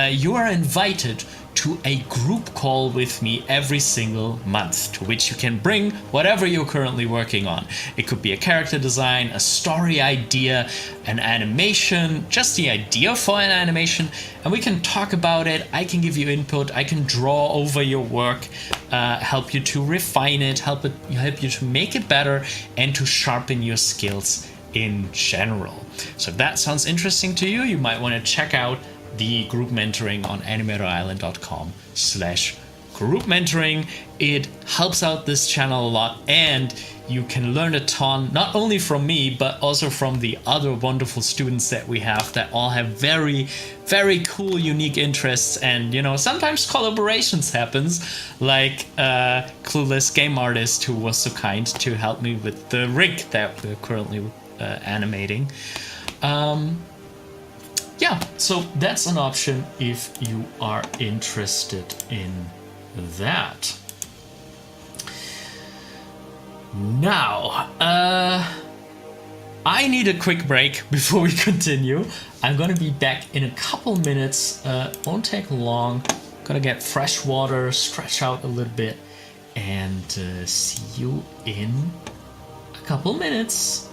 you are invited to a group call with me every single month, to which you can bring whatever you're currently working on. It could be a character design, a story idea, an animation, just the idea for an animation, and we can talk about it. I can give you input, I can draw over your work, help you to refine it, help you to make it better, and to sharpen your skills in general. So if that sounds interesting to you, you might want to check out the group mentoring on animatorisland.com/group mentoring. It helps out this channel a lot, and you can learn a ton, not only from me, but also from the other wonderful students that we have that all have very, very cool, unique interests. And, you know, sometimes collaborations happens, like Clueless Game Artist, who was so kind to help me with the rig that we're currently animating. Yeah, so that's an option if you are interested in that. Now, I need a quick break before we continue. I'm gonna be back in a couple minutes. Won't take long. Gonna get fresh water, stretch out a little bit, and see you in a couple minutes.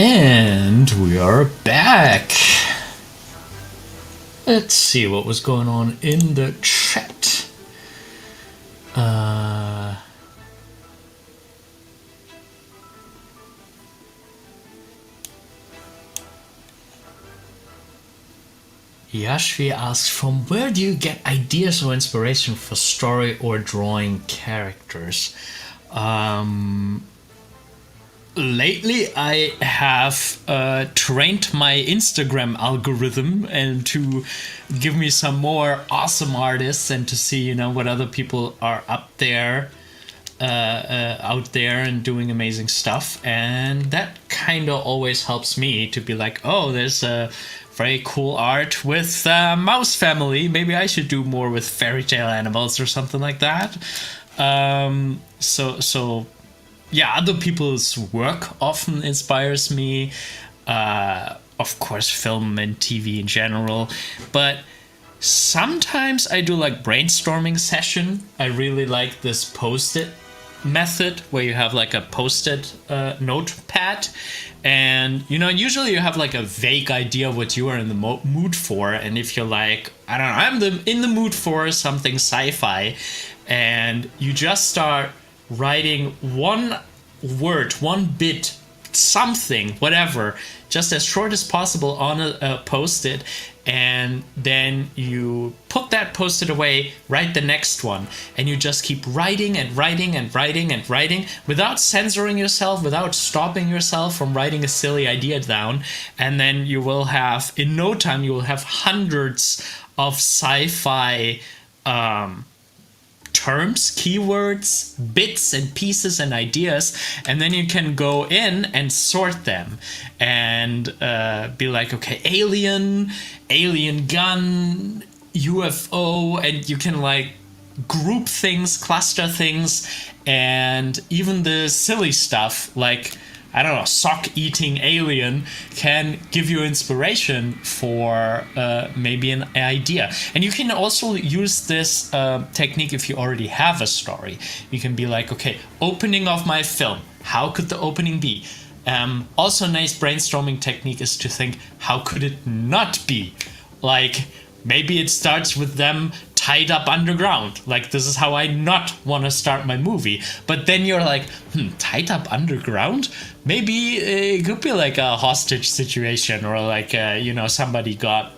And we are back. Let's see what was going on in the chat. Yashvi asks, from where do you get ideas or inspiration for story or drawing characters? Lately, I have trained my Instagram algorithm and to give me some more awesome artists and to see, you know, what other people are up there, out there and doing amazing stuff. And that kind of always helps me to be like, oh, there's a very cool art with mouse family. Maybe I should do more with fairy tale animals or something like that. So yeah, other people's work often inspires me. Of course, film and TV in general. But sometimes I do like brainstorming session. I really like this post-it method where you have like a post-it notepad. And, you know, usually you have like a vague idea what you are in the mood for. And if you're like, I don't know, I'm in the mood for something sci-fi. And you just start writing one word, one bit, something, whatever, just as short as possible on a post-it, and then you put that post-it away, write the next one, and you just keep writing and writing and writing and writing without censoring yourself, without stopping yourself from writing a silly idea down. And then you will have, in no time, you will have hundreds of sci-fi terms, keywords, bits and pieces and ideas, and then you can go in and sort them and be like, okay, alien gun, UFO, and you can like group things, cluster things, and even the silly stuff like, I don't know, sock-eating alien can give you inspiration for maybe an idea. And you can also use this technique if you already have a story. You can be like, okay, opening of my film, how could the opening be? Also, a nice brainstorming technique is to think, how could it not be? Like, maybe it starts with them tied up underground. Like, this is how I not want to start my movie. But then you're like, tied up underground? Maybe it could be like a hostage situation, or like, you know, somebody got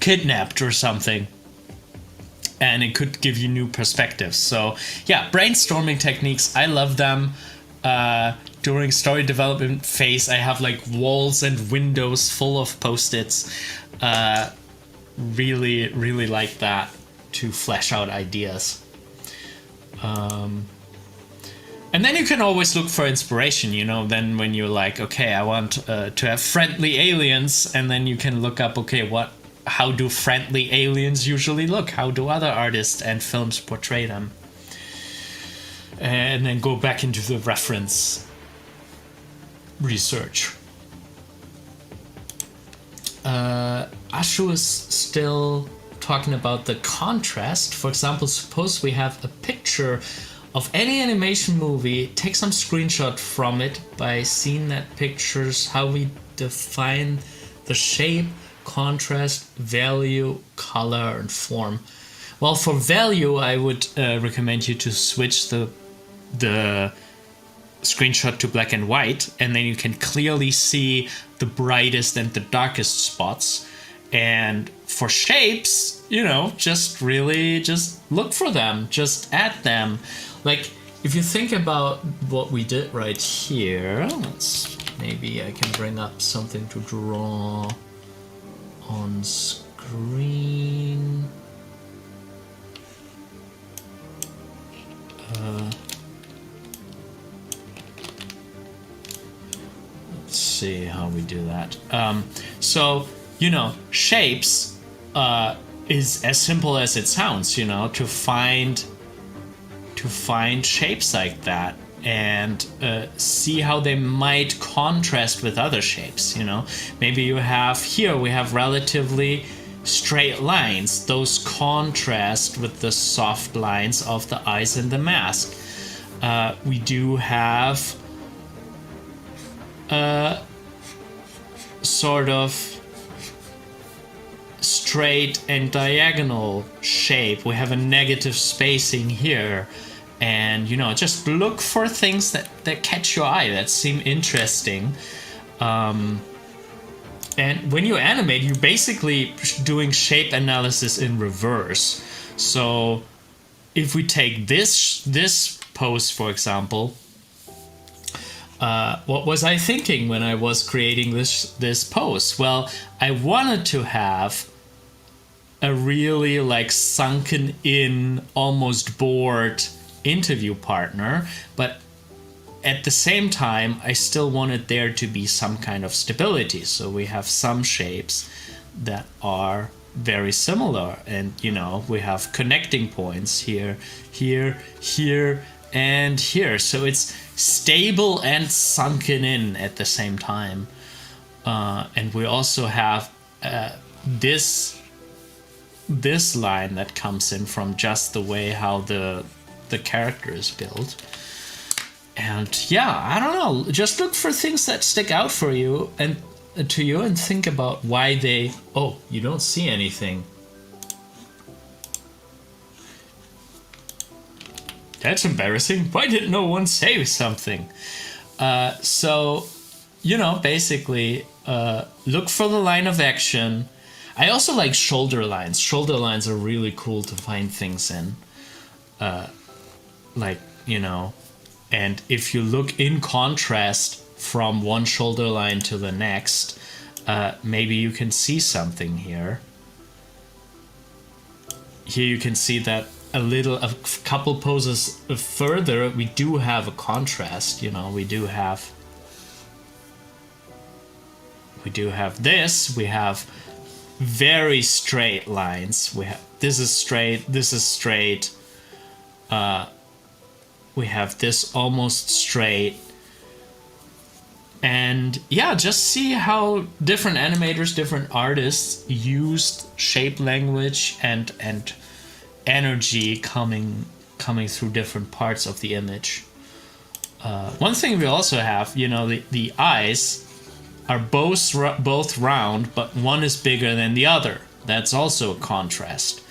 kidnapped or something. And it could give you new perspectives. So yeah, brainstorming techniques, I love them. During story development phase, I have like walls and windows full of post-its. Really like that to flesh out ideas. And then you can always look for inspiration, you know, then when you're like, okay, I want to have friendly aliens, and then you can look up, okay, how do friendly aliens usually look? How do other artists and films portray them? And then go back into the reference research. Ashu is still talking about the contrast. For example, suppose we have a picture of any animation movie, take some screenshot from it by seeing that pictures, how we define the shape, contrast, value, color, and form. Well, for value, I would recommend you to switch the screenshot to black and white, and then you can clearly see the brightest and the darkest spots. And for shapes, you know, just look for them, just add them. Like, if you think about what we did right here, maybe I can bring up something to draw on screen. Let's see how we do that. So, you know, shapes is as simple as it sounds, you know, to find shapes like that and see how they might contrast with other shapes, you know. Maybe we have relatively straight lines. Those contrast with the soft lines of the eyes and the mask. We do have sort of straight and diagonal shape. We have a negative spacing here. And, you know, just look for things that catch your eye, that seem interesting. And when you animate, you're basically doing shape analysis in reverse. So if we take this pose, for example, what was I thinking when I was creating this pose? Well, I wanted to have a really like sunken in, almost bored interview partner, but at the same time I still wanted there to be some kind of stability. So we have some shapes that are very similar, and you know, we have connecting points here, here, here, and here. So it's stable and sunken in at the same time. And we also have this line that comes in from just the way how the character is built. And yeah, I don't know, just look for things that stick out for you and to you, and think about why they... Oh, you don't see anything. That's embarrassing. Why didn't no one say something? So, you know, basically, look for the line of action. I also like shoulder lines. Shoulder lines are really cool to find things in. Like, you know, and if you look in contrast from one shoulder line to the next, maybe you can see something here. Here you can see that a couple poses further, we do have a contrast, you know, we do have this, we have very straight lines. We have this is straight, this is straight. We have this almost straight. And yeah, just see how different animators, different artists used shape language and energy coming through different parts of the image. One thing we also have, you know, the eyes are both round, but one is bigger than the other. That's also a contrast.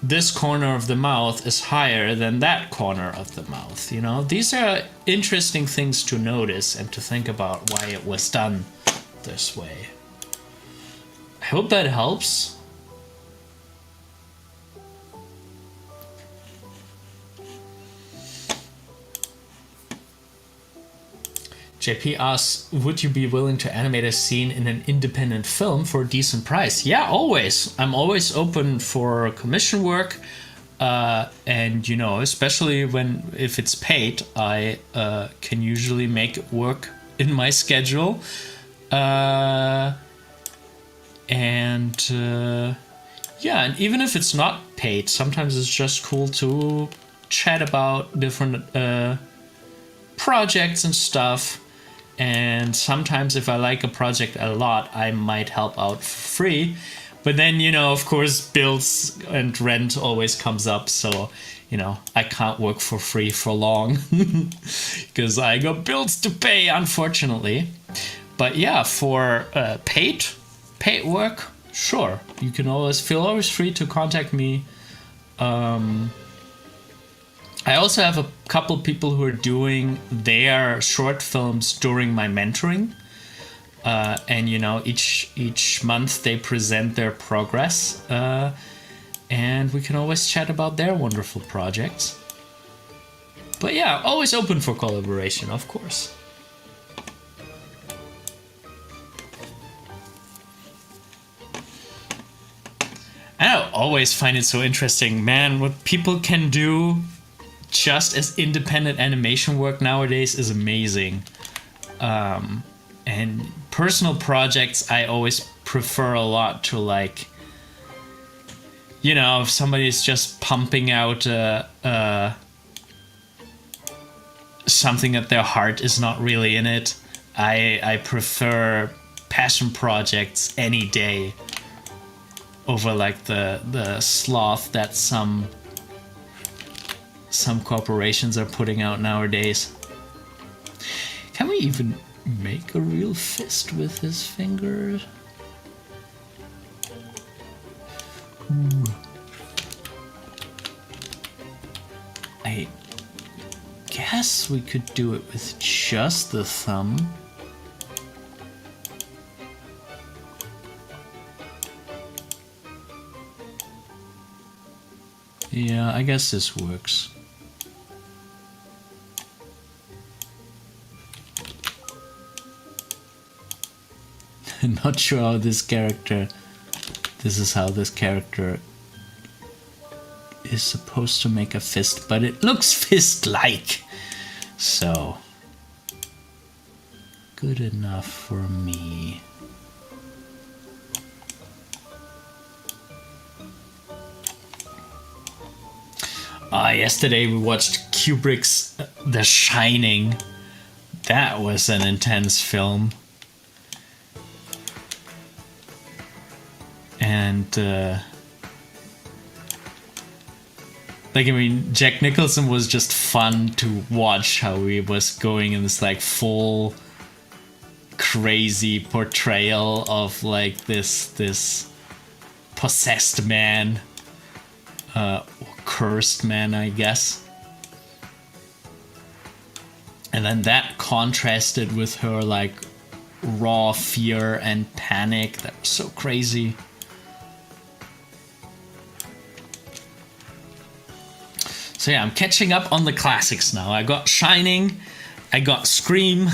This corner of the mouth is higher than that corner of the mouth. You know, these are interesting things to notice and to think about why it was done this way. I hope that helps. JP asks, would you be willing to animate a scene in an independent film for a decent price? Yeah, always. I'm always open for commission work. And, you know, especially if it's paid, I can usually make it work in my schedule. Yeah, and even if it's not paid, sometimes it's just cool to chat about different projects and stuff. And sometimes if I like a project a lot, I might help out for free. But then, you know, of course, bills and rent always comes up. So, you know, I can't work for free for long because I got bills to pay, unfortunately. But yeah, for paid work, sure. You can feel always free to contact me. I also have a couple people who are doing their short films during my mentoring. And, you know, each month they present their progress. And we can always chat about their wonderful projects. But yeah, always open for collaboration, of course. I always find it so interesting, man, what people can do just as independent animation work nowadays is amazing. And personal projects I always prefer a lot to, like, you know, if somebody's just pumping out something that their heart is not really in it, I prefer passion projects any day over like the sloth that some corporations are putting out nowadays. Can we even make a real fist with his fingers? Ooh. I guess we could do it with just the thumb. Yeah, I guess this works. Not sure how this character... This is how this character is supposed to make a fist, but it looks fist-like. So... good enough for me. Yesterday we watched Kubrick's The Shining. That was an intense film. And like, I mean, Jack Nicholson was just fun to watch, how he was going in this like full crazy portrayal of like this possessed man, or cursed man, I guess. And then that contrasted with her like raw fear and panic. That was so crazy. So yeah, I'm catching up on the classics now. I got Shining, I got Scream.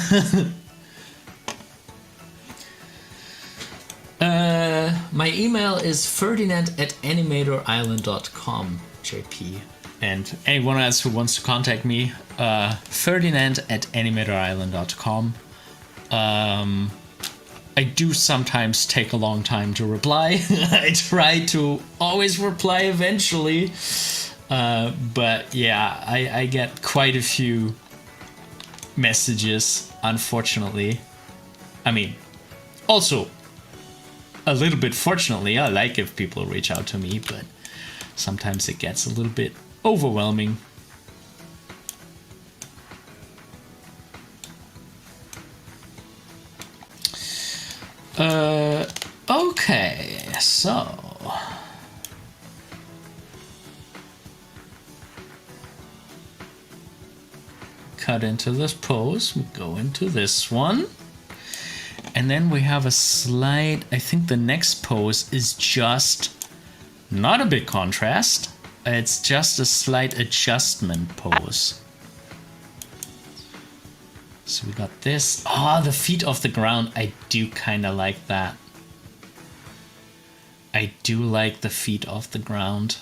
My email is ferdinand@animatorisland.com, JP. And anyone else who wants to contact me, ferdinand@animatorisland.com. I do sometimes take a long time to reply. I try to always reply eventually. But yeah, I get quite a few messages, unfortunately. I mean, also a little bit fortunately. I like if people reach out to me, but sometimes it gets a little bit overwhelming. Okay, so cut into this pose, we go into this one, and then we have a slight, I think the next pose is just not a big contrast, it's just a slight adjustment pose. So we got this. The feet off the ground. I do kind of like that. I do like the feet off the ground.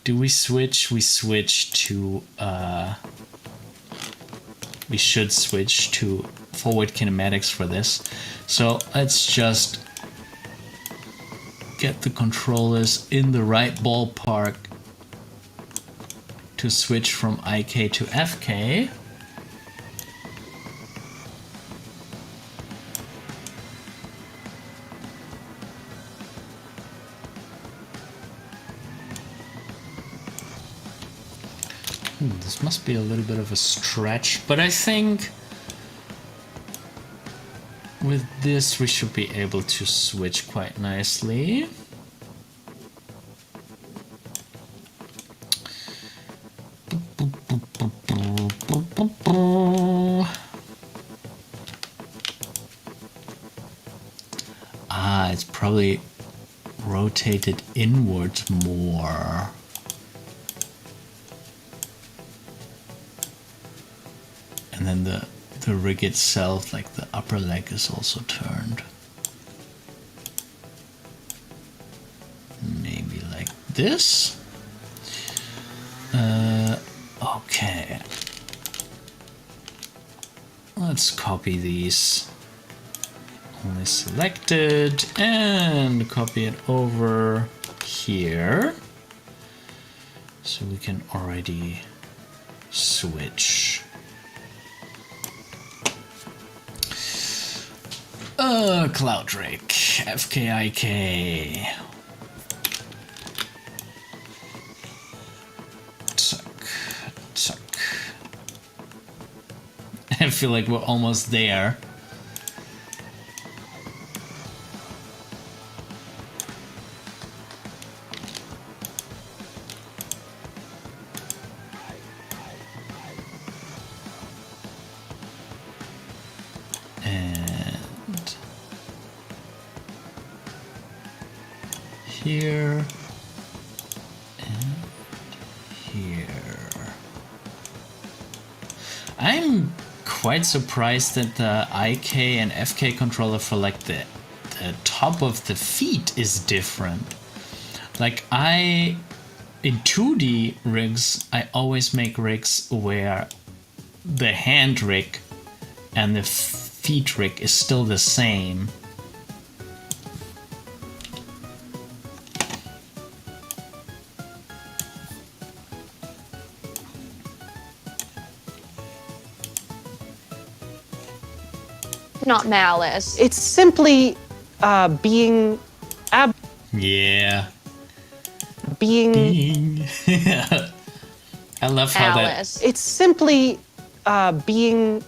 Do we switch? We switch to... we should switch to forward kinematics for this. So let's just get the controllers in the right ballpark to switch from IK to FK. This must be a little bit of a stretch, but I think with this we should be able to switch quite nicely. It's probably rotated inwards more. And then the rig itself, like the upper leg, is also turned. Maybe like this. Okay. Let's copy these. Only selected, and copy it over here. So we can already switch. Cloud Rig, FKIK. Tuck, tuck. I feel like we're almost there. And here and here. I'm quite surprised that the IK and FK controller for like the top of the feet is different. Like in 2D rigs, I always make rigs where the hand rig and the feet rig is still the same. Not malice. It's simply being Yeah. being. I love how Alice. It's simply being.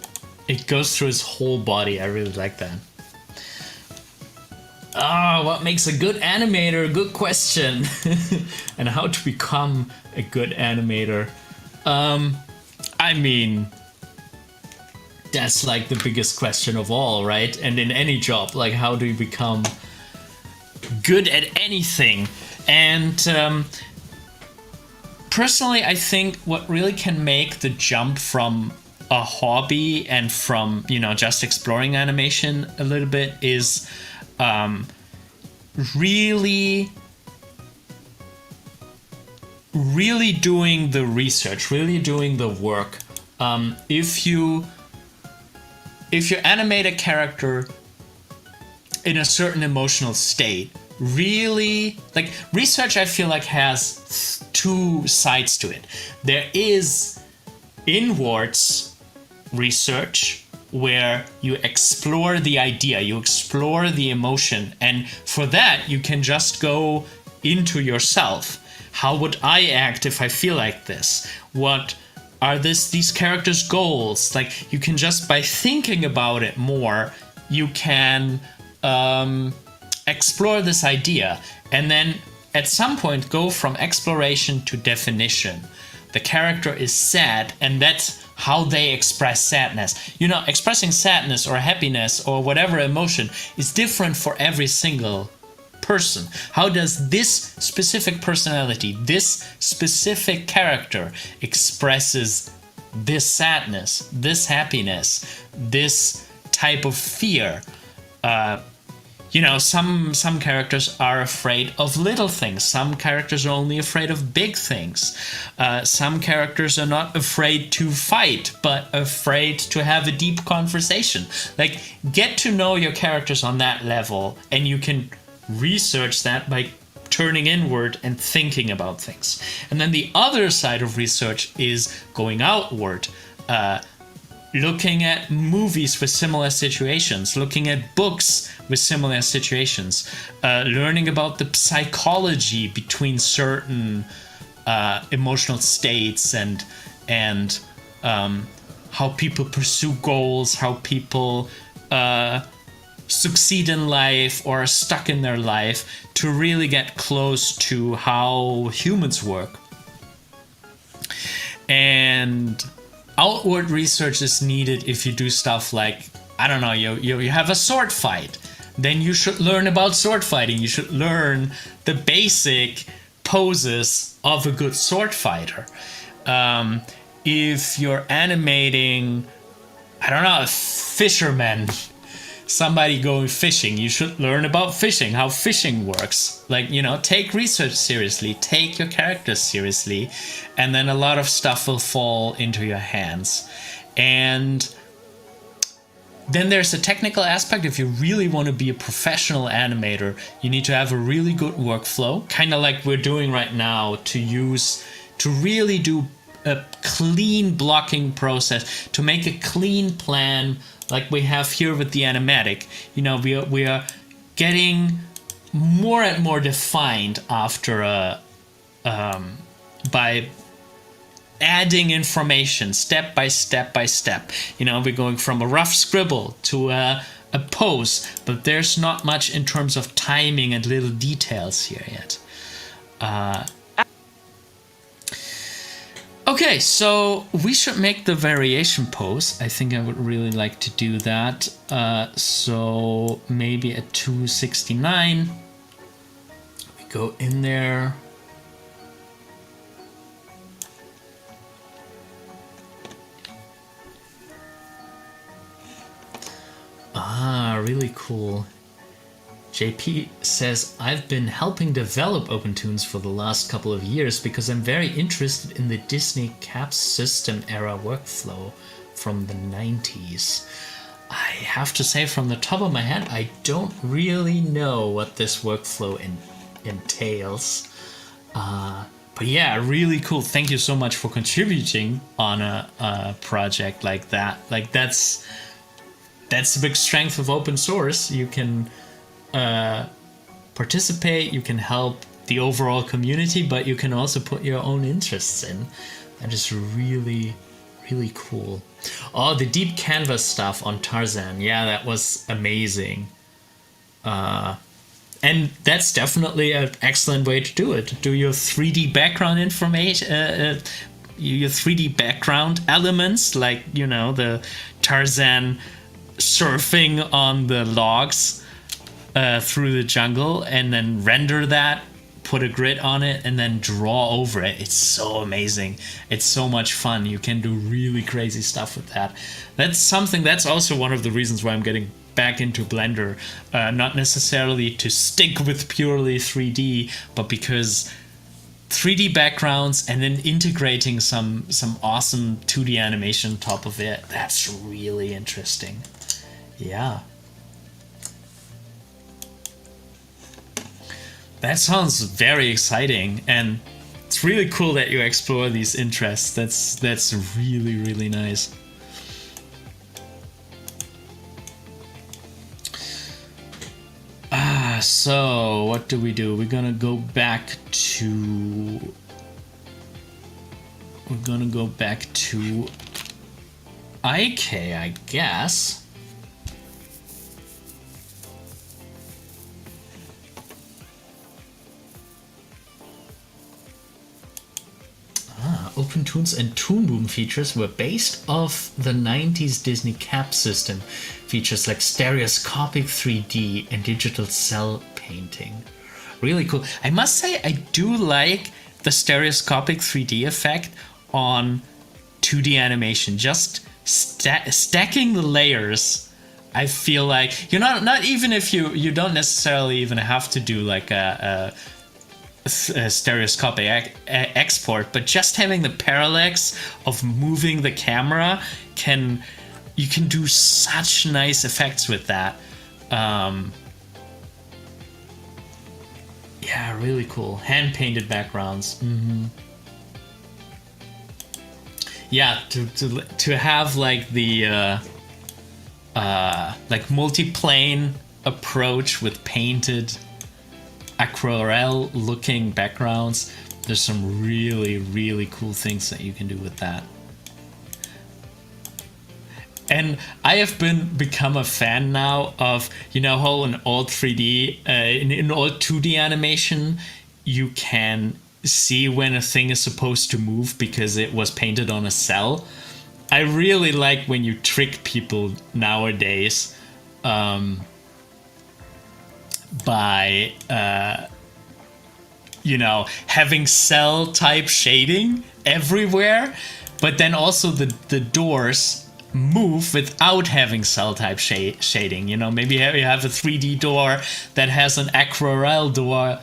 it goes through his whole body. I really like that. What makes a good animator? Good question. And how to become a good animator. I mean, that's like the biggest question of all, right? And in any job, like how do you become good at anything? And personally, I think what really can make the jump from a hobby and from, just exploring animation a little bit is really doing the research, really doing the work. If you animate a character in a certain emotional state, really, like, research I feel like has two sides to it. There is inwards research where you explore the idea, you explore the emotion, and for that you can just go into yourself. How would I act if I feel like this? What are these characters' goals? Like, you can just, by thinking about it more, you can explore this idea, and then at some point go from exploration to definition. The character is sad, and that's how they express sadness. Expressing sadness or happiness or whatever emotion is different for every single person. How does this specific personality, this specific character expresses this sadness, this happiness, this type of fear? Some characters are afraid of little things. Some characters are only afraid of big things. Some characters are not afraid to fight, but afraid to have a deep conversation. Like, get to know your characters on that level, and you can research that by turning inward and thinking about things. And then the other side of research is going outward, looking at movies with similar situations, looking at books with similar situations, learning about the psychology between certain emotional states and how people pursue goals, how people succeed in life or are stuck in their life, to really get close to how humans work. And outward research is needed if you do stuff like, I don't know, you have a sword fight. Then you should learn about sword fighting. You should learn the basic poses of a good sword fighter. If you're animating, I don't know, a fisherman, somebody going fishing, you should learn about fishing, how fishing works. Like, take research seriously, take your characters seriously, and then a lot of stuff will fall into your hands. And then there's a technical aspect. If you really want to be a professional animator, you need to have a really good workflow, kind of like we're doing right now, to really do a clean blocking process, to make a clean plan like we have here with the animatic. We are getting more and more defined after by adding information step by step by step. You know, we're going from a rough scribble to a pose, but there's not much in terms of timing and little details here yet. Okay, so we should make the variation pose. I think I would really like to do that. So maybe at 269, we go in there. Ah, really cool. JP says, I've been helping develop OpenToonz for the last couple of years because I'm very interested in the Disney Caps system era workflow from the 90s. I have to say from the top of my head, I don't really know what this workflow entails. But yeah, really cool. Thank you so much for contributing on a project like that. Like that's the big strength of open source. You can participate, you can help the overall community, but you can also put your own interests in. That is really, really cool. Oh, the deep canvas stuff on Tarzan. Yeah, that was amazing. And that's definitely an excellent way to do it. Do your 3D background information, your 3D background elements, like, you know, the Tarzan surfing on the logs through the jungle, and then render that, put a grid on it, and then draw over it. It's so amazing. It's so much fun. You can do really crazy stuff with that. That's also one of the reasons why I'm getting back into Blender. Not necessarily to stick with purely 3D, but because 3D backgrounds and then integrating some awesome 2D animation on top of it, that's really interesting. Yeah. That sounds very exciting, and it's really cool that you explore these interests. That's really, really nice. So what do? We're gonna go back to IK, I guess. OpenToonz and Toon Boom features were based off the 90s Disney Cap system. Features like stereoscopic 3D and digital cell painting. Really cool. I must say, I do like the stereoscopic 3D effect on 2D animation. Just stacking the layers. I feel like, you're not even if you don't necessarily even have to do like a stereoscopic export, but just having the parallax of moving the camera you can do such nice effects with that. Yeah, really cool. Hand painted backgrounds. Yeah, to have like the like multi-plane approach with painted aquarelle looking backgrounds. There's some really, really cool things that you can do with that. And I have become a fan now of, you know, how in all 3D, in all 2D animation, you can see when a thing is supposed to move because it was painted on a cell. I really like when you trick people nowadays by you know, having cell type shading everywhere, but then also the doors move without having cell type shading. You know, maybe you have a 3D door that has an aquarelle door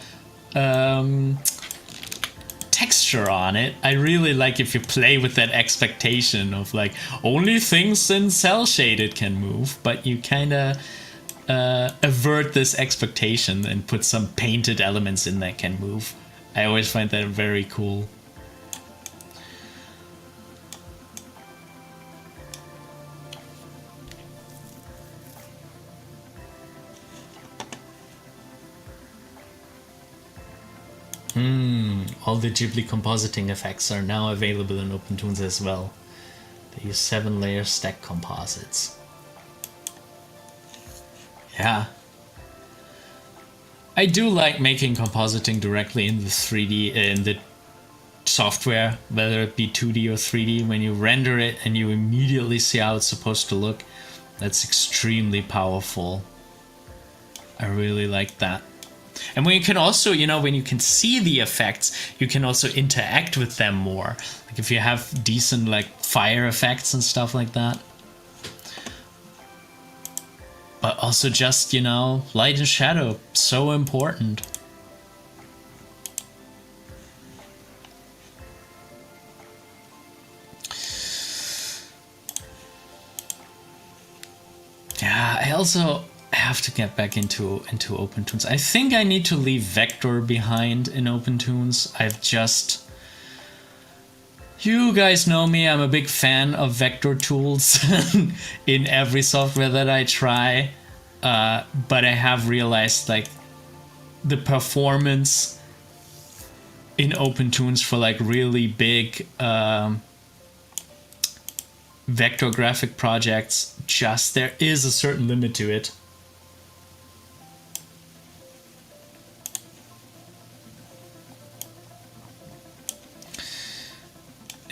texture on it. I really like if you play with that expectation of like only things in cell shaded can move, but you kind of avert this expectation and put some painted elements in that can move. I always find that very cool. all the Ghibli compositing effects are now available in OpenToonz as well. They use 7-layer stack composites. Yeah. I do like making compositing directly in the 3D, in the software, whether it be 2D or 3D. When you render it and you immediately see how it's supposed to look, that's extremely powerful. I really like that. And when you can also, you know, when you can see the effects, you can also interact with them more. Like if you have decent like fire effects and stuff like that. But also just, you know, light and shadow, so important. Yeah, I also have to get back into OpenToonz. I think I need to leave Vector behind in OpenToonz. You guys know me, I'm a big fan of vector tools in every software that I try. But I have realized like the performance in OpenToonz for like really big vector graphic projects, just there is a certain limit to it.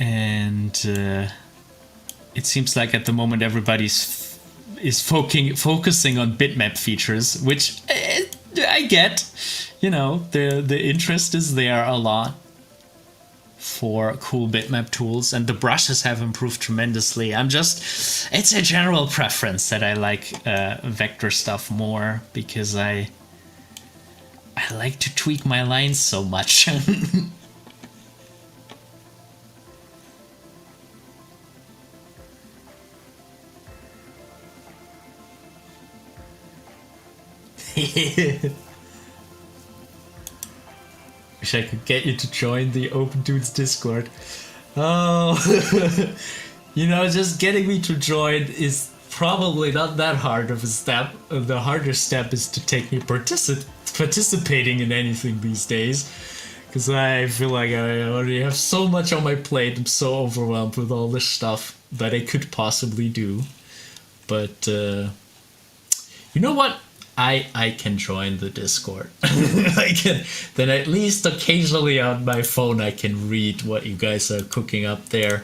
And it seems like at the moment everybody's focusing on bitmap features, which I get. You know, the interest is there a lot for cool bitmap tools, and the brushes have improved tremendously. It's a general preference that I like vector stuff more, because I like to tweak my lines so much. Wish I could get you to join the OpenToonz Discord. Oh, you know, just getting me to join is probably not that hard of a step. The harder step is to take me participating in anything these days, because I feel like I already have so much on my plate. I'm so overwhelmed with all this stuff that I could possibly do. But you know what? I can join the Discord. I can, then at least occasionally on my phone I can read what you guys are cooking up there.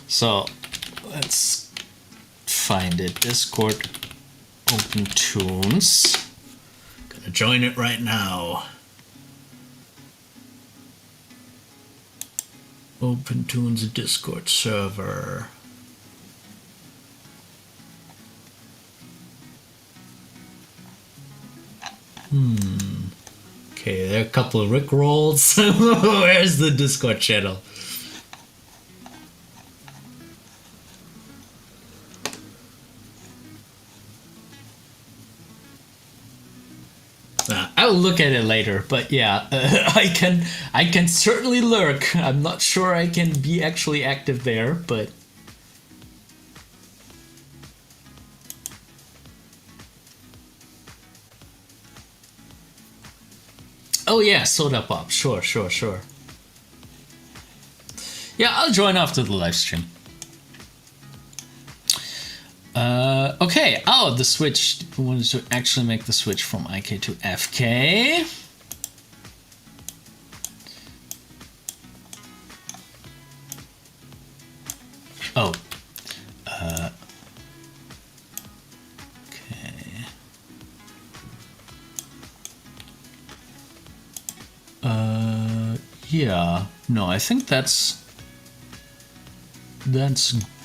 So let's find it. Discord OpenToonz. Gonna join it right now. OpenToonz Discord server. Okay, there are a couple of Rickrolls. Where's the Discord channel? I'll look at it later, but yeah, I can certainly lurk. I'm not sure I can be actually active there, but oh yeah, Soda Pop. Sure. Yeah, I'll join after the live stream. Okay. Oh, the switch. We wanted to actually make the switch from IK to FK. Oh. Okay. Yeah. No, I think that's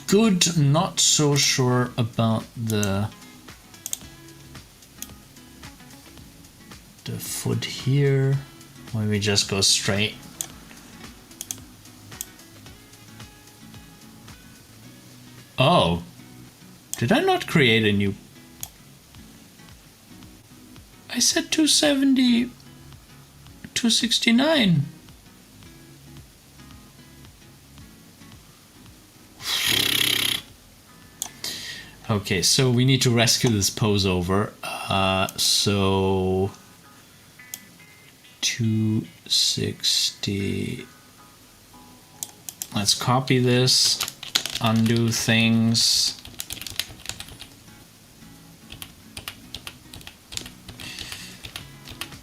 good. Not so sure about the foot here. Why we just go straight. Oh, did I not create a new? I said 270, 269. Okay, so we need to rescue this pose over. So 260. Let's copy this, undo things.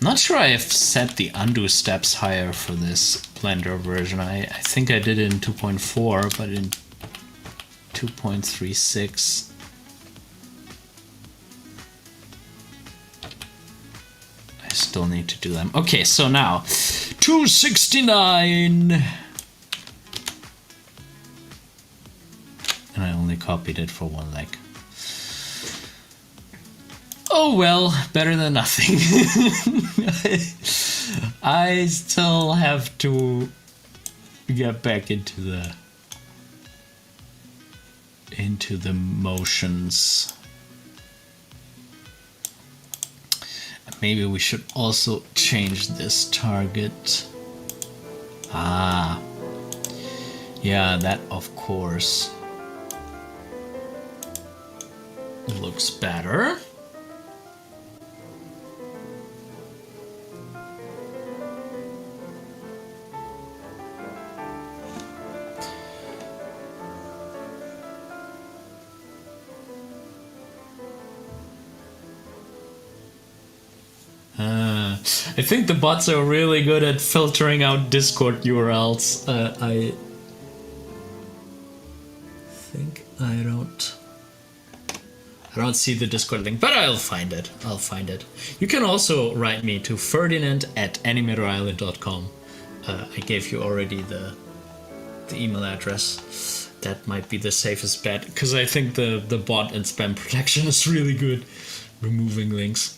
Not sure I've set the undo steps higher for this Blender version. I think I did it in 2.4, but in 2.36 I still need to do them. Okay, so now 269, and I only copied it for one leg. Oh well, better than nothing. I still have to get back into the motions. Maybe we should also change this target. Ah, yeah, that of course looks better. I think the bots are really good at filtering out Discord URLs. I think I don't see the Discord link, but I'll find it. You can also write me to ferdinand@animatorisland.com. I gave you already the email address. That might be the safest bet, because I think the bot and spam protection is really good, removing links.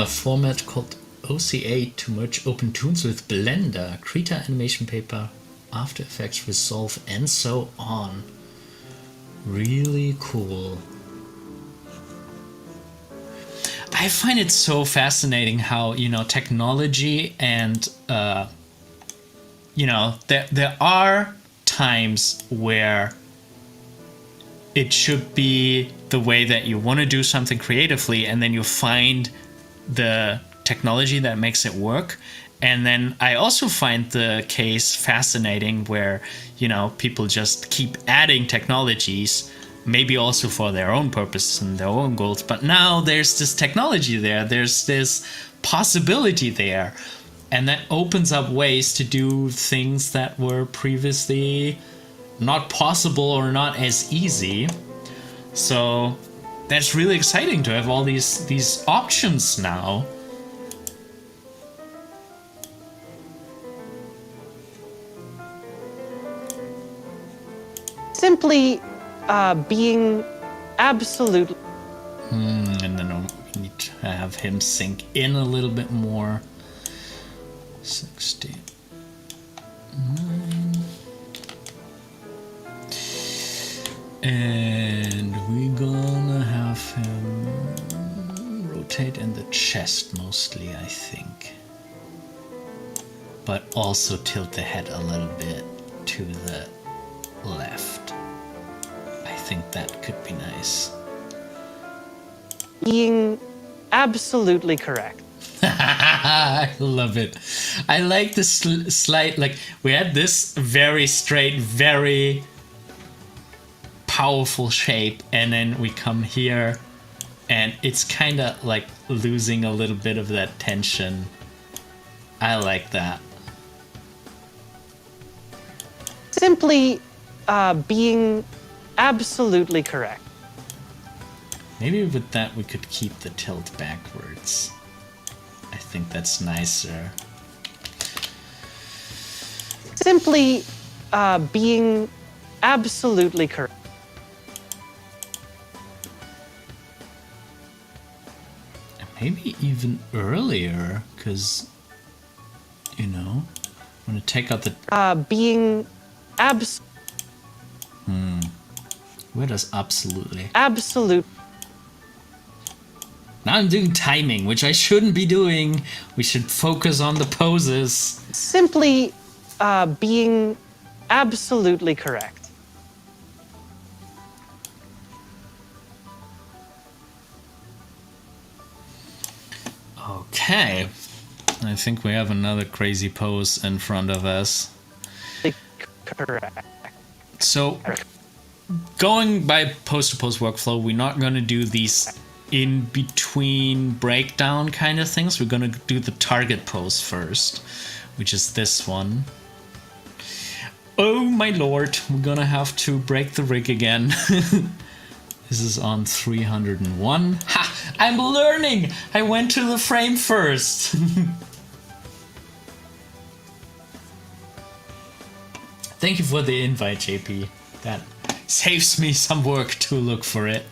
Format called OCA to merge OpenToonz with Blender, Krita animation paper, After Effects, Resolve, and so on. Really cool. I find it so fascinating how, technology and, there are times where it should be the way that you want to do something creatively, and then you find the technology that makes it work. And then I also find the case fascinating where, people just keep adding technologies, maybe also for their own purposes and their own goals. But now there's this technology there, there's this possibility there, and that opens up ways to do things that were previously not possible or not as easy. So that's really exciting to have all these options now. Simply being absolutely... And then we need to have him sink in a little bit more. 69. And we're gonna have him rotate in the chest mostly, I think. But also tilt the head a little bit to the left. I think that could be nice. Being absolutely correct. I love it. I like the slight, we had this very straight, very powerful shape, and then we come here and it's kind of like losing a little bit of that tension. I like that. Simply being absolutely correct. Maybe with that we could keep the tilt backwards. I think that's nicer. Simply being absolutely correct. Maybe even earlier, because, I'm going to take out the... being Where does absolutely? Absolute. Now I'm doing timing, which I shouldn't be doing. We should focus on the poses. Simply being Absolutely correct. Okay. I think we have another crazy pose in front of us. Correct. So, going by pose-to-pose workflow, we're not going to do these in-between breakdown kind of things. We're going to do the target pose first, which is this one. Oh my lord, we're going to have to break the rig again. This is on 301. Ha! I'm learning! I went to the frame first. Thank you for the invite, JP. That saves me some work to look for it.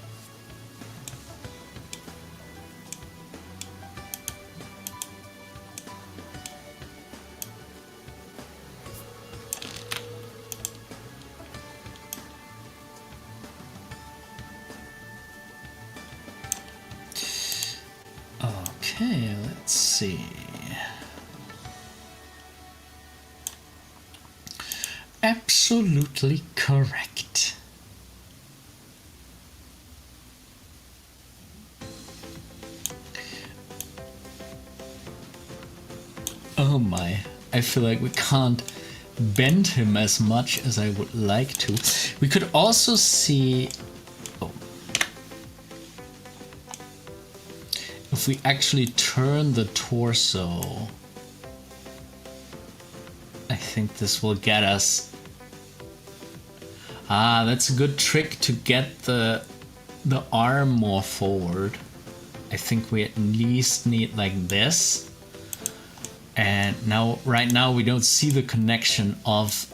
Okay, let's see. Absolutely correct. Oh my, I feel like we can't bend him as much as I would like to. We could also see... Oh. If we actually turn the torso, I think this will get us... Ah, that's a good trick to get the arm more forward. I think we at least need like this. And now, right now, we don't see the connection of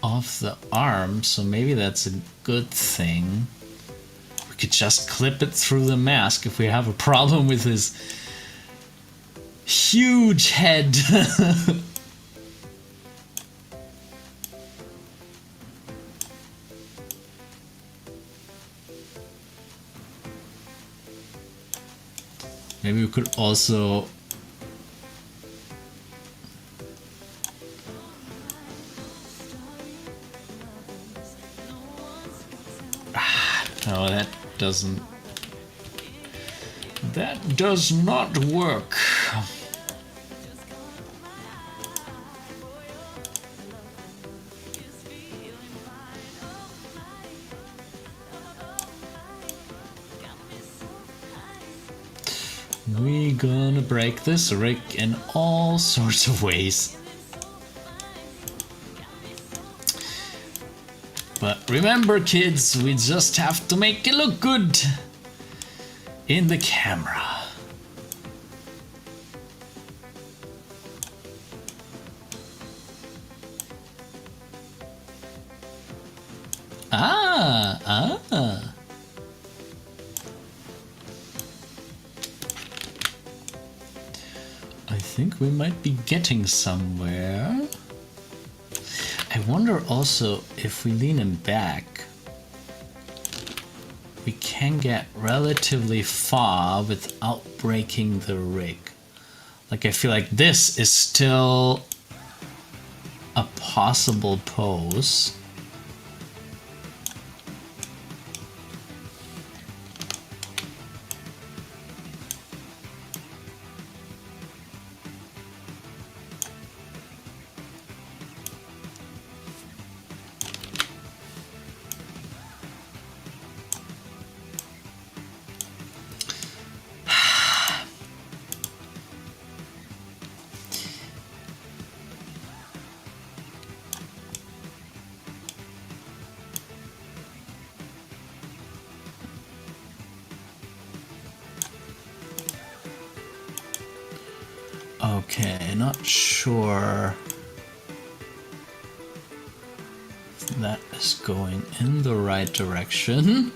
the arm, so maybe that's a good thing. We could just clip it through the mask if we have a problem with his huge head. Maybe we could also... No, that doesn't... That does not work. We're gonna break this rig in all sorts of ways. But remember, kids, we just have to make it look good in the camera. Ah. I think we might be getting somewhere. I wonder also if we lean him back, we can get relatively far without breaking the rig. Like, I feel like this is still a possible pose. Okay, not sure if that is going in the right direction,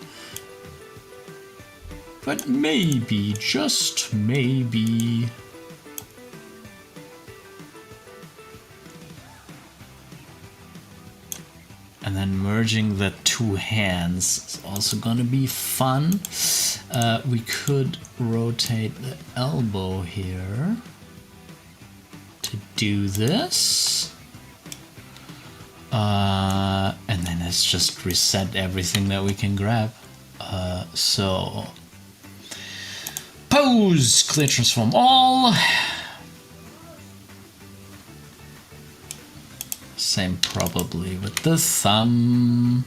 but maybe, just maybe. And then merging the two hands is also gonna be fun. We could rotate the elbow here to do this. And then let's just reset everything that we can grab. So pose, clear transform all. Same probably with the thumb.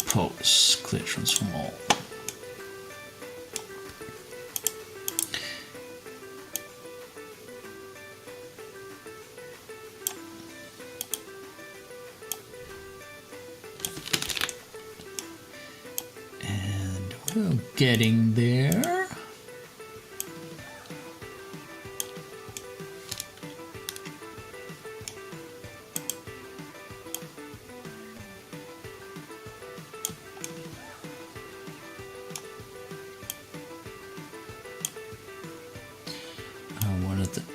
Pose, clear transform all. And we're getting there.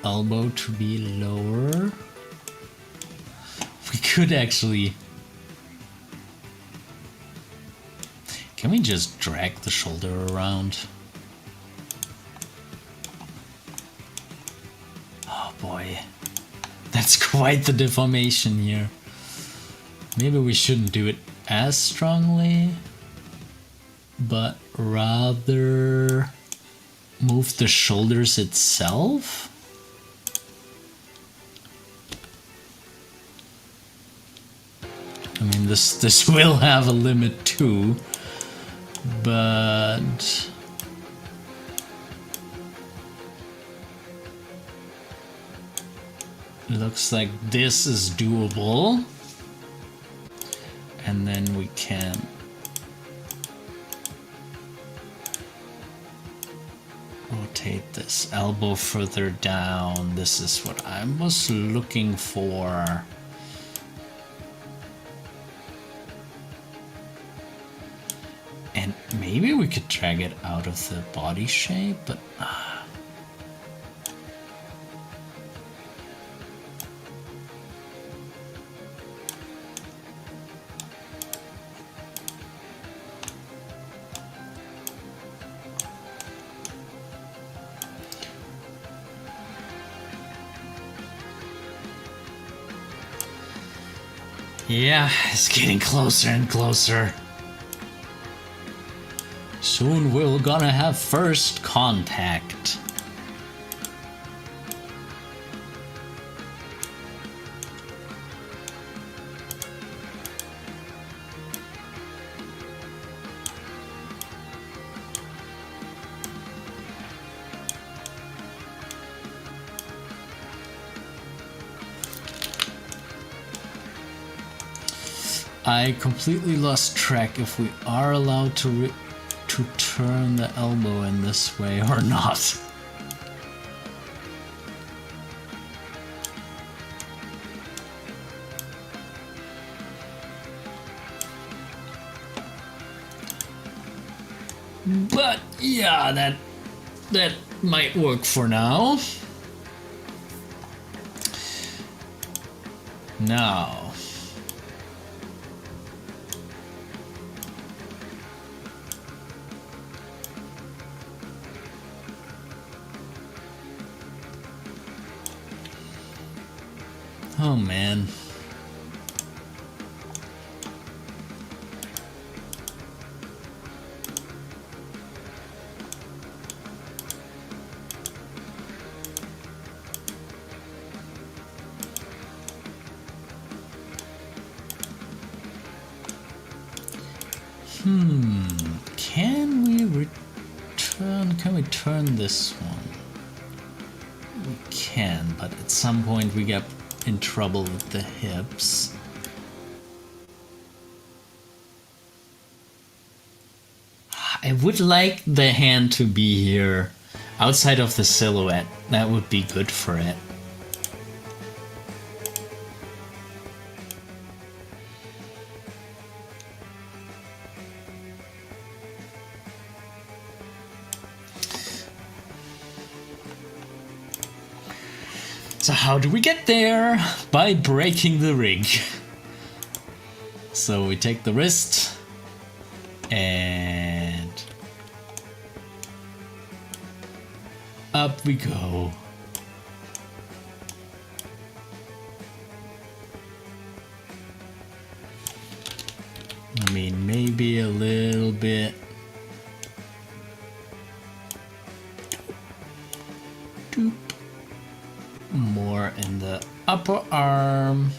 Elbow to be lower. We could actually... Can we just drag the shoulder around? Oh boy. That's quite the deformation here. Maybe we shouldn't do it as strongly, but rather move the shoulders itself. I mean, this will have a limit too, but looks like this is doable. And then we can rotate this elbow further down. This is what I was looking for. And maybe we could drag it out of the body shape, but yeah, it's getting closer and closer. Soon we're gonna have first contact. I completely lost track if we are allowed to turn the elbow in this way or not. But yeah, that might work for now. Now, oh man. Can we turn this one? We can, but at some point we get in trouble with the hips. I would like the hand to be here outside of the silhouette. That would be good for it. So how do we get there? By breaking the rig. So we take the wrist and up we go. I mean, maybe a little bit. Doop. More in the upper arm.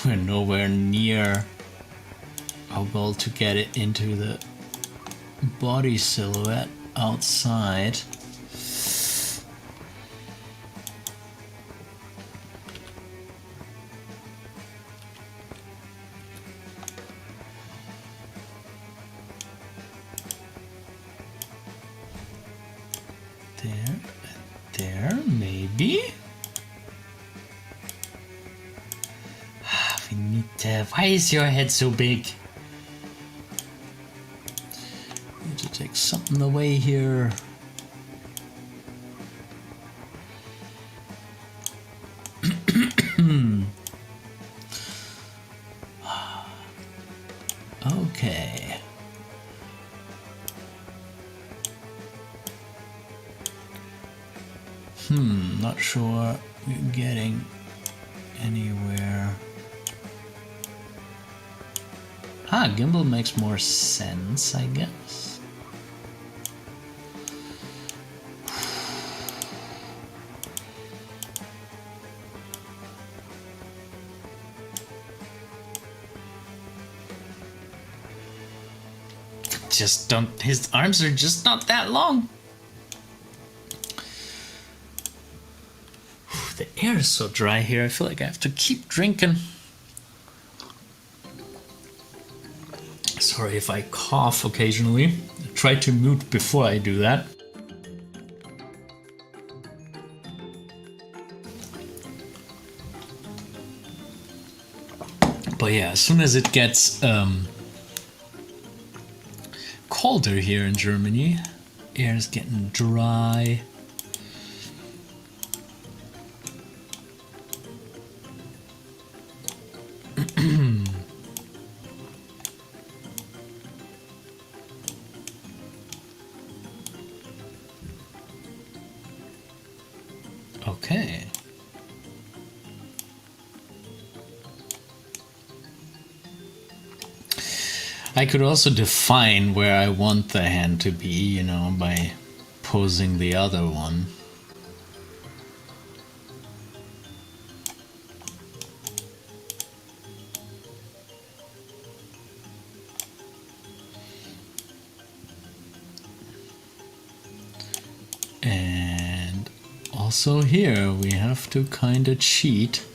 We're nowhere near our goal to get it into the body silhouette outside. There, maybe. We need to. Why is your head so big? Need to take something away here. Okay. Not sure we're getting anywhere. Gimbal makes more sense, I guess. Just don't, his arms are just not that long. The air is so dry here, I feel like I have to keep drinking. Sorry if I cough occasionally. Try to mute before I do that. But yeah, as soon as it gets colder here in Germany, air is getting dry. Okay. I could also define where I want the hand to be, you know, by posing the other one. And also here we have to kind of cheat.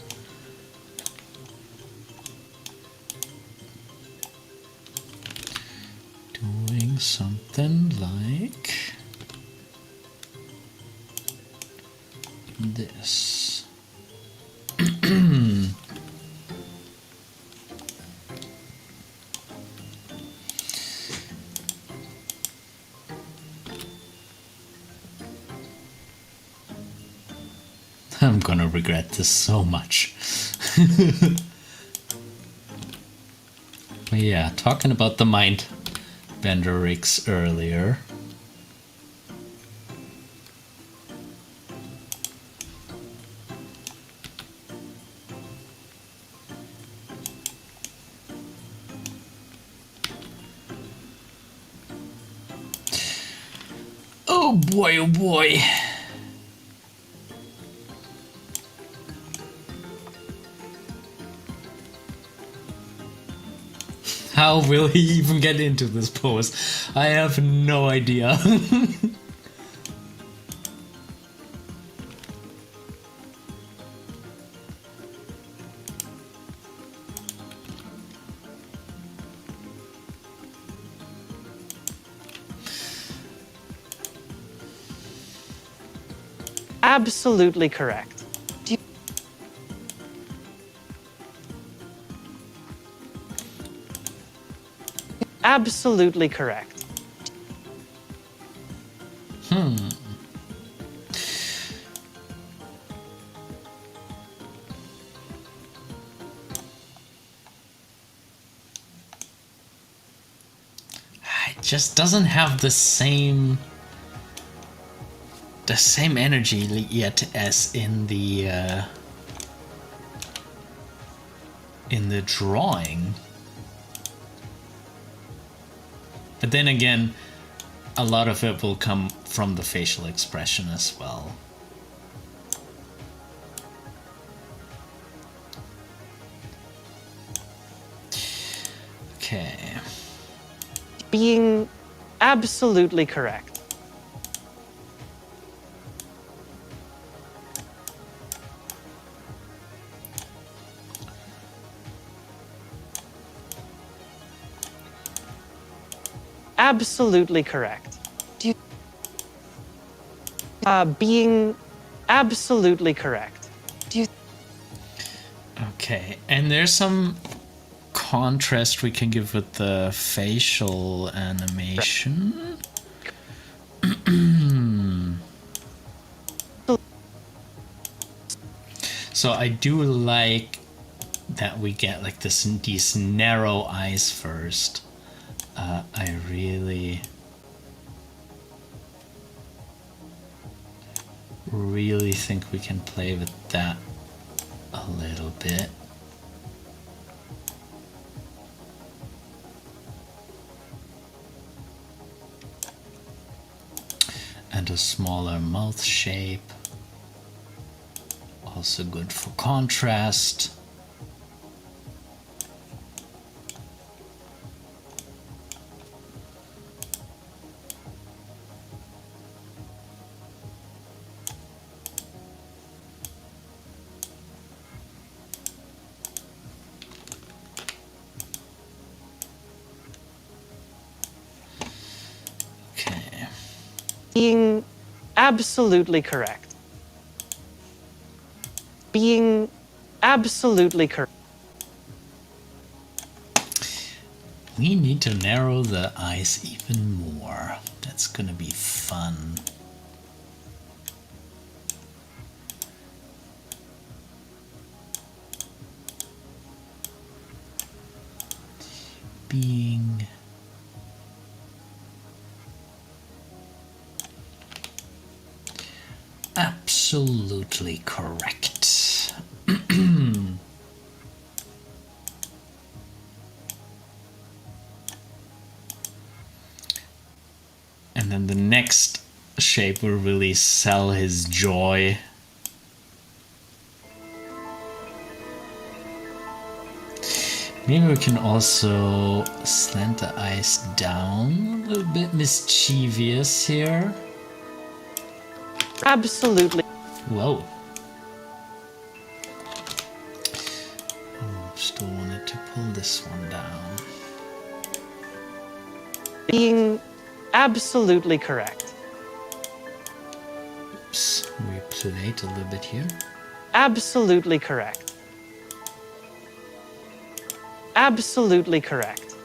Doing something like this. I'm gonna regret this so much. But yeah, talking about the mind bender rigs earlier. Oh boy, oh boy. How will he even get into this pose? I have no idea. Absolutely correct. Absolutely correct. just doesn't have the same energy yet as in the drawing. But then again, a lot of it will come from the facial expression as well. Okay. Being absolutely correct. Absolutely correct. Do you being absolutely correct. Do you Okay, and there's some contrast we can give with the facial animation. So I do like that we get like these narrow eyes first. I really think we can play with that a little bit. And a smaller mouth shape. Also good for contrast. Okay. being absolutely correct. Being absolutely correct. We need to narrow the eyes even more. That's gonna be fun. Being absolutely correct. And then the next shape will really sell his joy. Maybe we can also slant the eyes down, a little bit mischievous here. Absolutely. Whoa. Oh, still wanted to pull this one down. Being absolutely correct. Oops, we played a little bit here. Absolutely correct. Absolutely correct.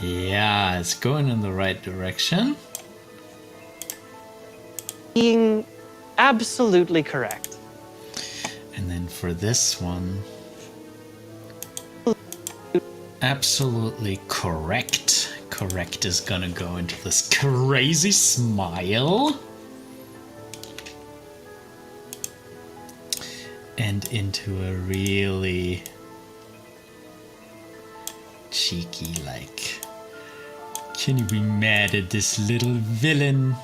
Yeah, it's going in the right direction. Being absolutely correct. And then for this one, absolutely correct. Correct is gonna go into this crazy smile. And into a really cheeky, like, can you be mad at this little villain?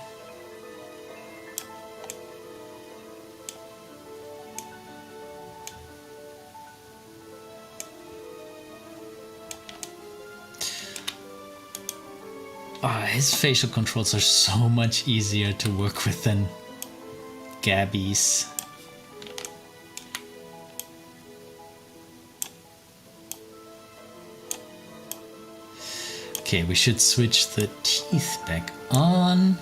His facial controls are so much easier to work with than Gabby's. Okay, we should switch the teeth back on.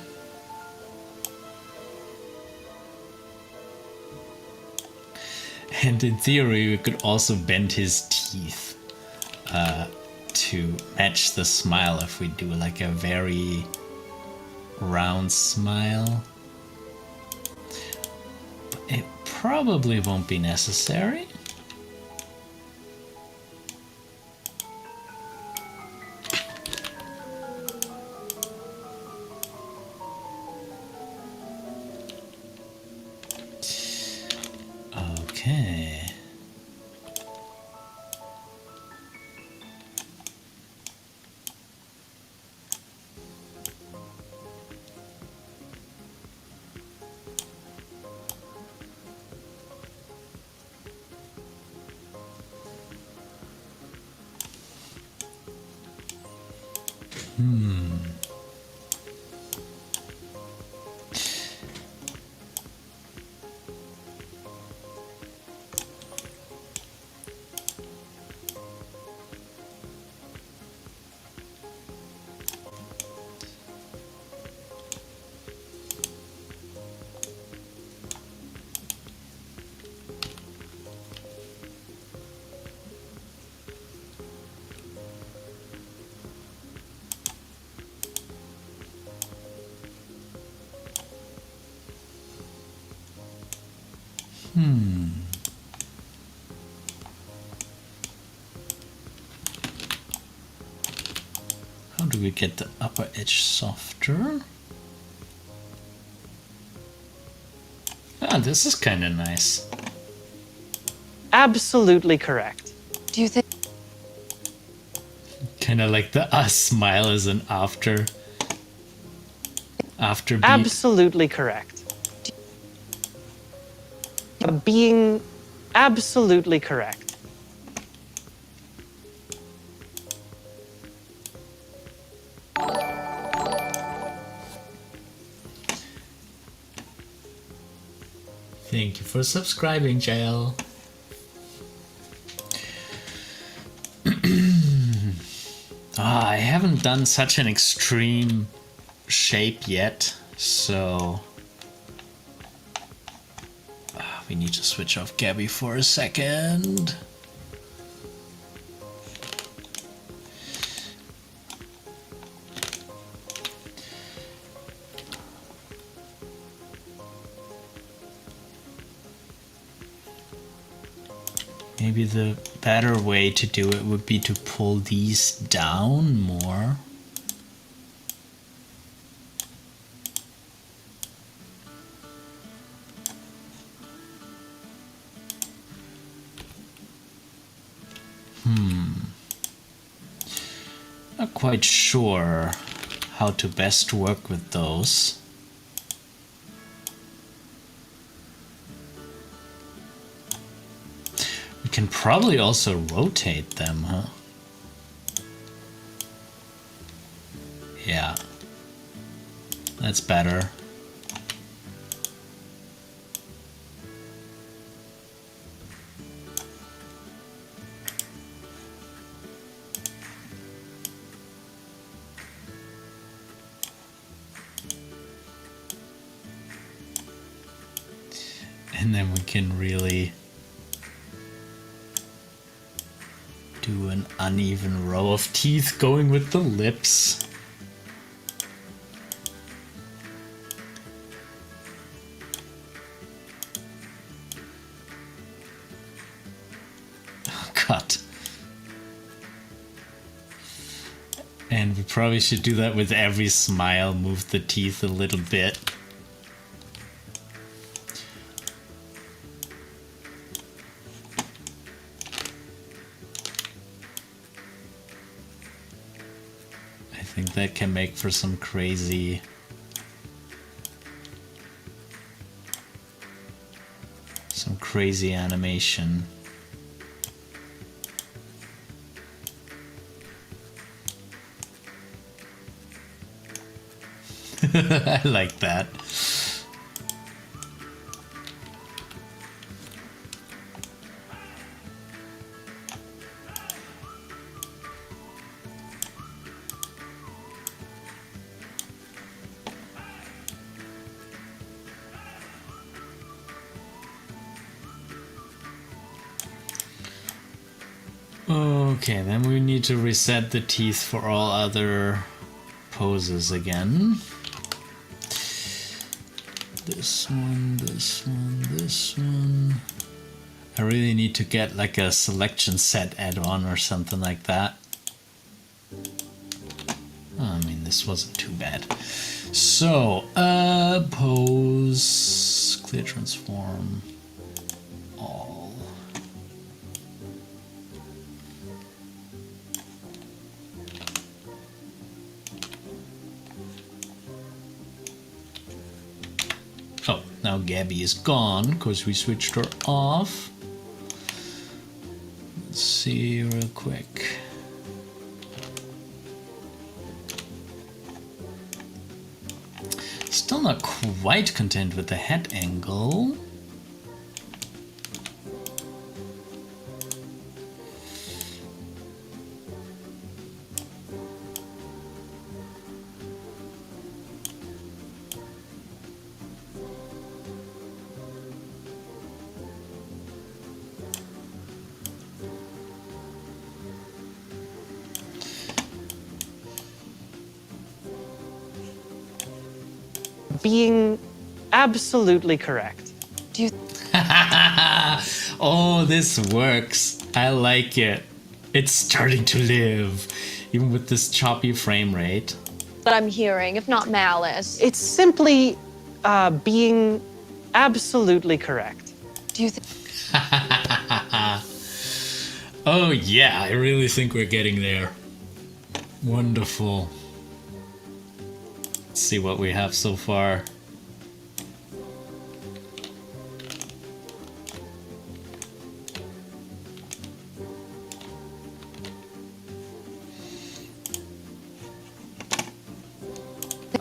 And in theory, we could also bend his teeth to match the smile if we do like a very round smile. But it probably won't be necessary. Okay. How do we get the upper edge softer? Ah, this is kind of nice. Absolutely correct. Do you think? Kind of like the smile is an after beat. Absolutely correct. Being absolutely correct. Thank you for subscribing, JL. I haven't done such an extreme shape yet, so we need to switch off Gabby for a second. Maybe the better way to do it would be to pull these down more. Not quite sure how to best work with those. We can probably also rotate them, huh? Yeah. That's better. And then we can really do an uneven row of teeth going with the lips. Oh, God. And we probably should do that with every smile, move the teeth a little bit. I think that can make for some crazy animation. I like that. Okay, then we need to reset the teeth for all other poses again. This one, this one, this one. I really need to get like a selection set add-on or something like that. Oh, I mean, this wasn't too bad. So, pose, clear transform, all. Gabby is gone because we switched her off. Let's see real quick. Still not quite content with the head angle. Being absolutely correct. Do you Oh, this works. I like it. It's starting to live, even with this choppy frame rate. that I'm hearing, if not malice? It's simply being absolutely correct. Do you think? Oh yeah, I really think we're getting there. Wonderful. Let's see what we have so far.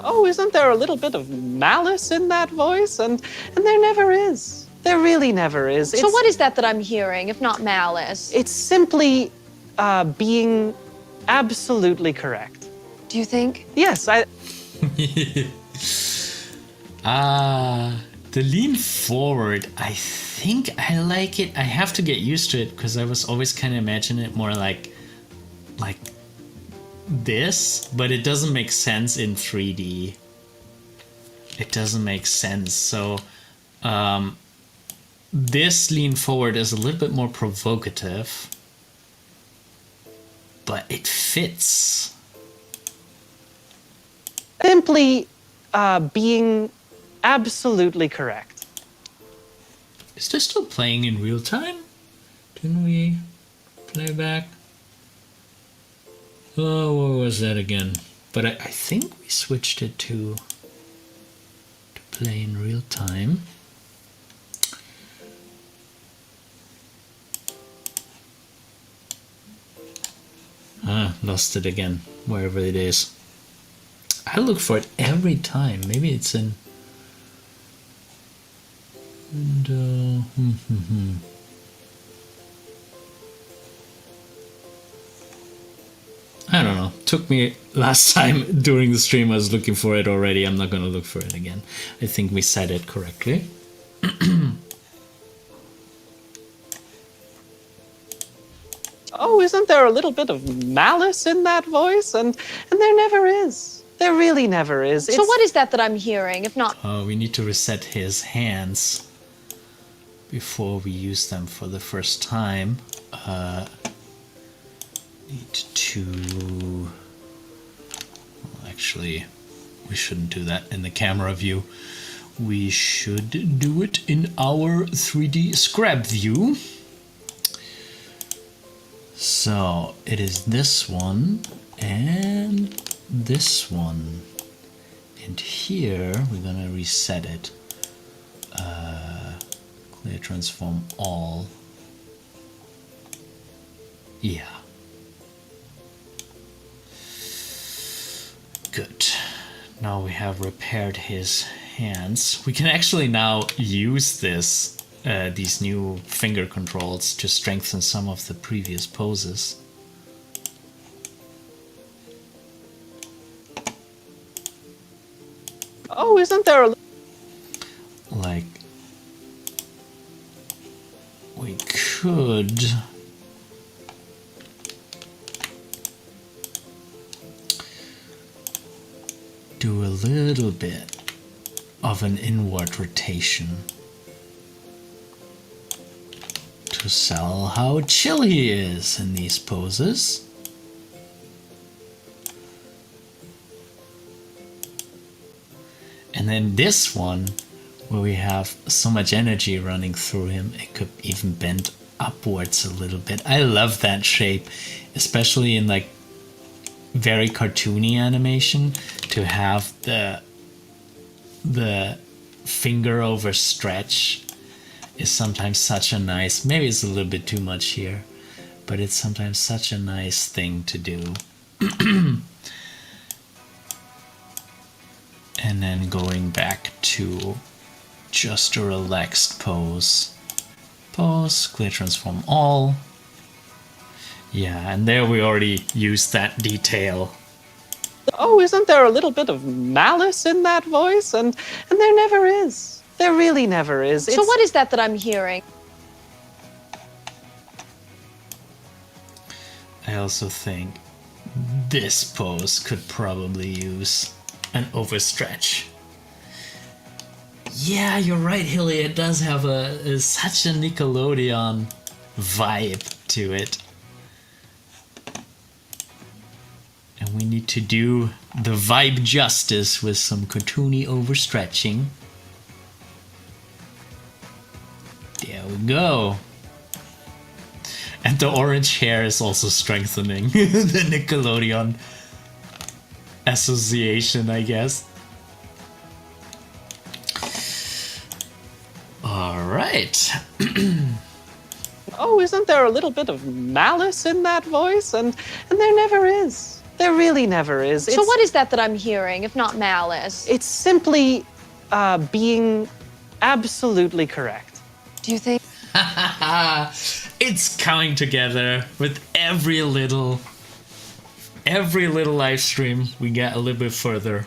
Oh, isn't there a little bit of malice in that voice? And there never is. There really never is. So what is that I'm hearing, if not malice? It's simply being absolutely correct. Do you think? Yes, I. The lean forward, I think I like it. I have to get used to it because I was always kind of imagining it more like this, but it doesn't make sense in 3D. It doesn't make sense. So this lean forward is a little bit more provocative, but it fits. Simply being absolutely correct. Is this still playing in real time? Didn't we play back? Oh, what was that again? But I think we switched it to play in real time. Lost it again, wherever it is. I look for it every time. Maybe it's in window. I don't know. Took me last time during the stream. I was looking for it already. I'm not going to look for it again. I think we said it correctly. Oh, isn't there a little bit of malice in that voice? And there never is. There really never is. So what is that I'm hearing, if not? Oh, we need to reset his hands before we use them for the first time. Need to... Well, actually, we shouldn't do that in the camera view. We should do it in our 3D scrap view. So it is this one and this one. And here we're gonna reset it. Clear transform all. Yeah. Good. Now we have repaired his hands. We can actually now use this, these new finger controls to strengthen some of the previous poses. Oh, isn't there a... Like, we could... do a little bit of an inward rotation to sell how chill he is in these poses. And then this one, where we have so much energy running through him, it could even bend upwards a little bit. I love that shape, especially in like very cartoony animation, to have the finger overstretch is sometimes such a nice, maybe it's a little bit too much here, but it's sometimes such a nice thing to do. And then going back to just a relaxed pose. Pose, clear transform all. Yeah, and there we already used that detail. Oh, isn't there a little bit of malice in that voice? And there never is. There really never is. So what is that I'm hearing? I also think this pose could probably use an overstretch. Yeah, you're right, Hilly. It does have such a Nickelodeon vibe to it. And we need to do the vibe justice with some cartoony overstretching. There we go. And the orange hair is also strengthening the Nickelodeon association, I guess. All right. Oh, isn't there a little bit of malice in that voice? And there never is. There really never is. So what is that I'm hearing, if not malice? It's simply being absolutely correct. Do you think? It's coming together with every little live stream. We get a little bit further.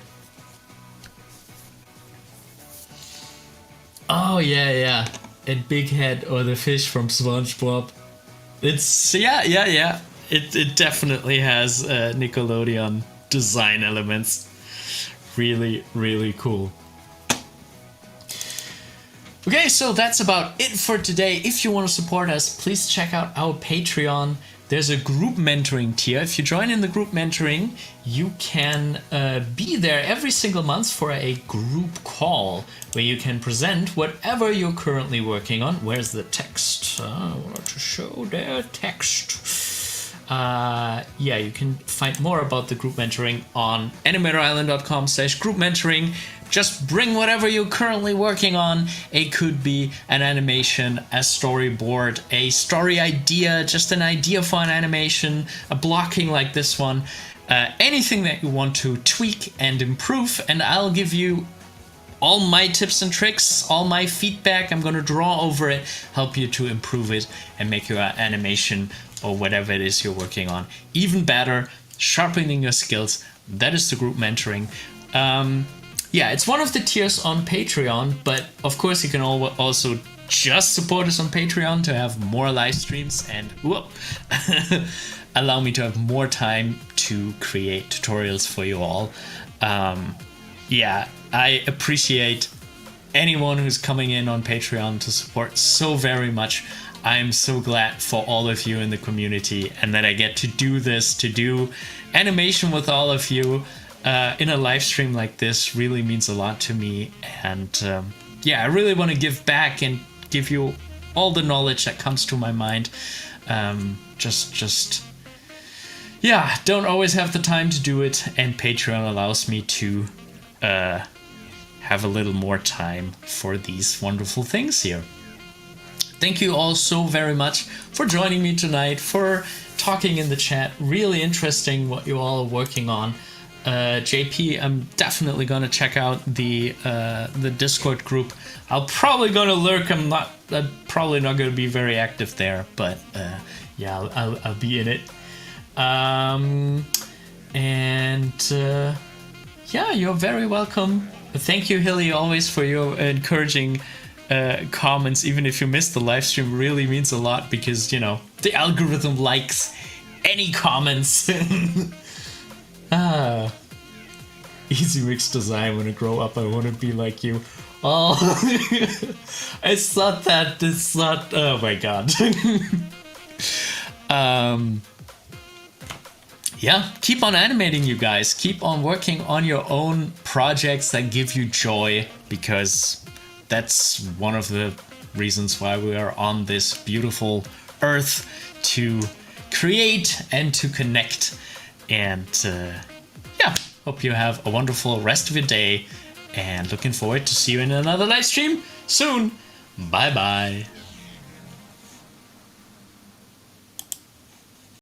Oh yeah. And Big Head or the fish from SpongeBob. It's yeah. It definitely has Nickelodeon design elements. Really, really cool. Okay, so that's about it for today. If you want to support us, please check out our Patreon. There's a group mentoring tier. If you join in the group mentoring, you can be there every single month for a group call where you can present whatever you're currently working on. Where's the text? I want to show their text. Yeah, you can find more about the group mentoring on animatorisland.com/group mentoring. Just bring whatever you're currently working on. It could be an animation, a storyboard, a story idea, just an idea for an animation, a blocking like this one, anything that you want to tweak and improve, and I'll give you all my tips and tricks, all my feedback. I'm going to draw over it, help you to improve it, and make your animation or whatever it is you're working on even better, sharpening your skills. That is the group mentoring. Yeah, it's one of the tiers on Patreon, but of course you can also just support us on Patreon to have more live streams and allow me to have more time to create tutorials for you all. Yeah, I appreciate anyone who's coming in on Patreon to support so very much. I'm so glad for all of you in the community and that I get to do this, to do animation with all of you. In a live stream like this really means a lot to me, and yeah, I really want to give back and give you all the knowledge that comes to my mind. Yeah, don't always have the time to do it, and Patreon allows me to have a little more time for these wonderful things here. Thank you all so very much for joining me tonight, for talking in the chat. Really interesting what you all are working on. JP, I'm definitely gonna check out the Discord group. I'll probably gonna lurk. I'm probably not gonna be very active there, but yeah, I'll be in it. Yeah, you're very welcome. Thank you, Hilly, always for your encouraging comments. Even if you missed the live stream, really means a lot because, you know, the algorithm likes any comments. Easy mix design. When I grow up, I want to be like you. Oh, it's not that. It's not. Oh my god. Yeah, keep on animating, you guys. Keep on working on your own projects that give you joy, because that's one of the reasons why we are on this beautiful earth, to create and to connect. And yeah, hope you have a wonderful rest of your day, and looking forward to see you in another live stream soon. Bye bye.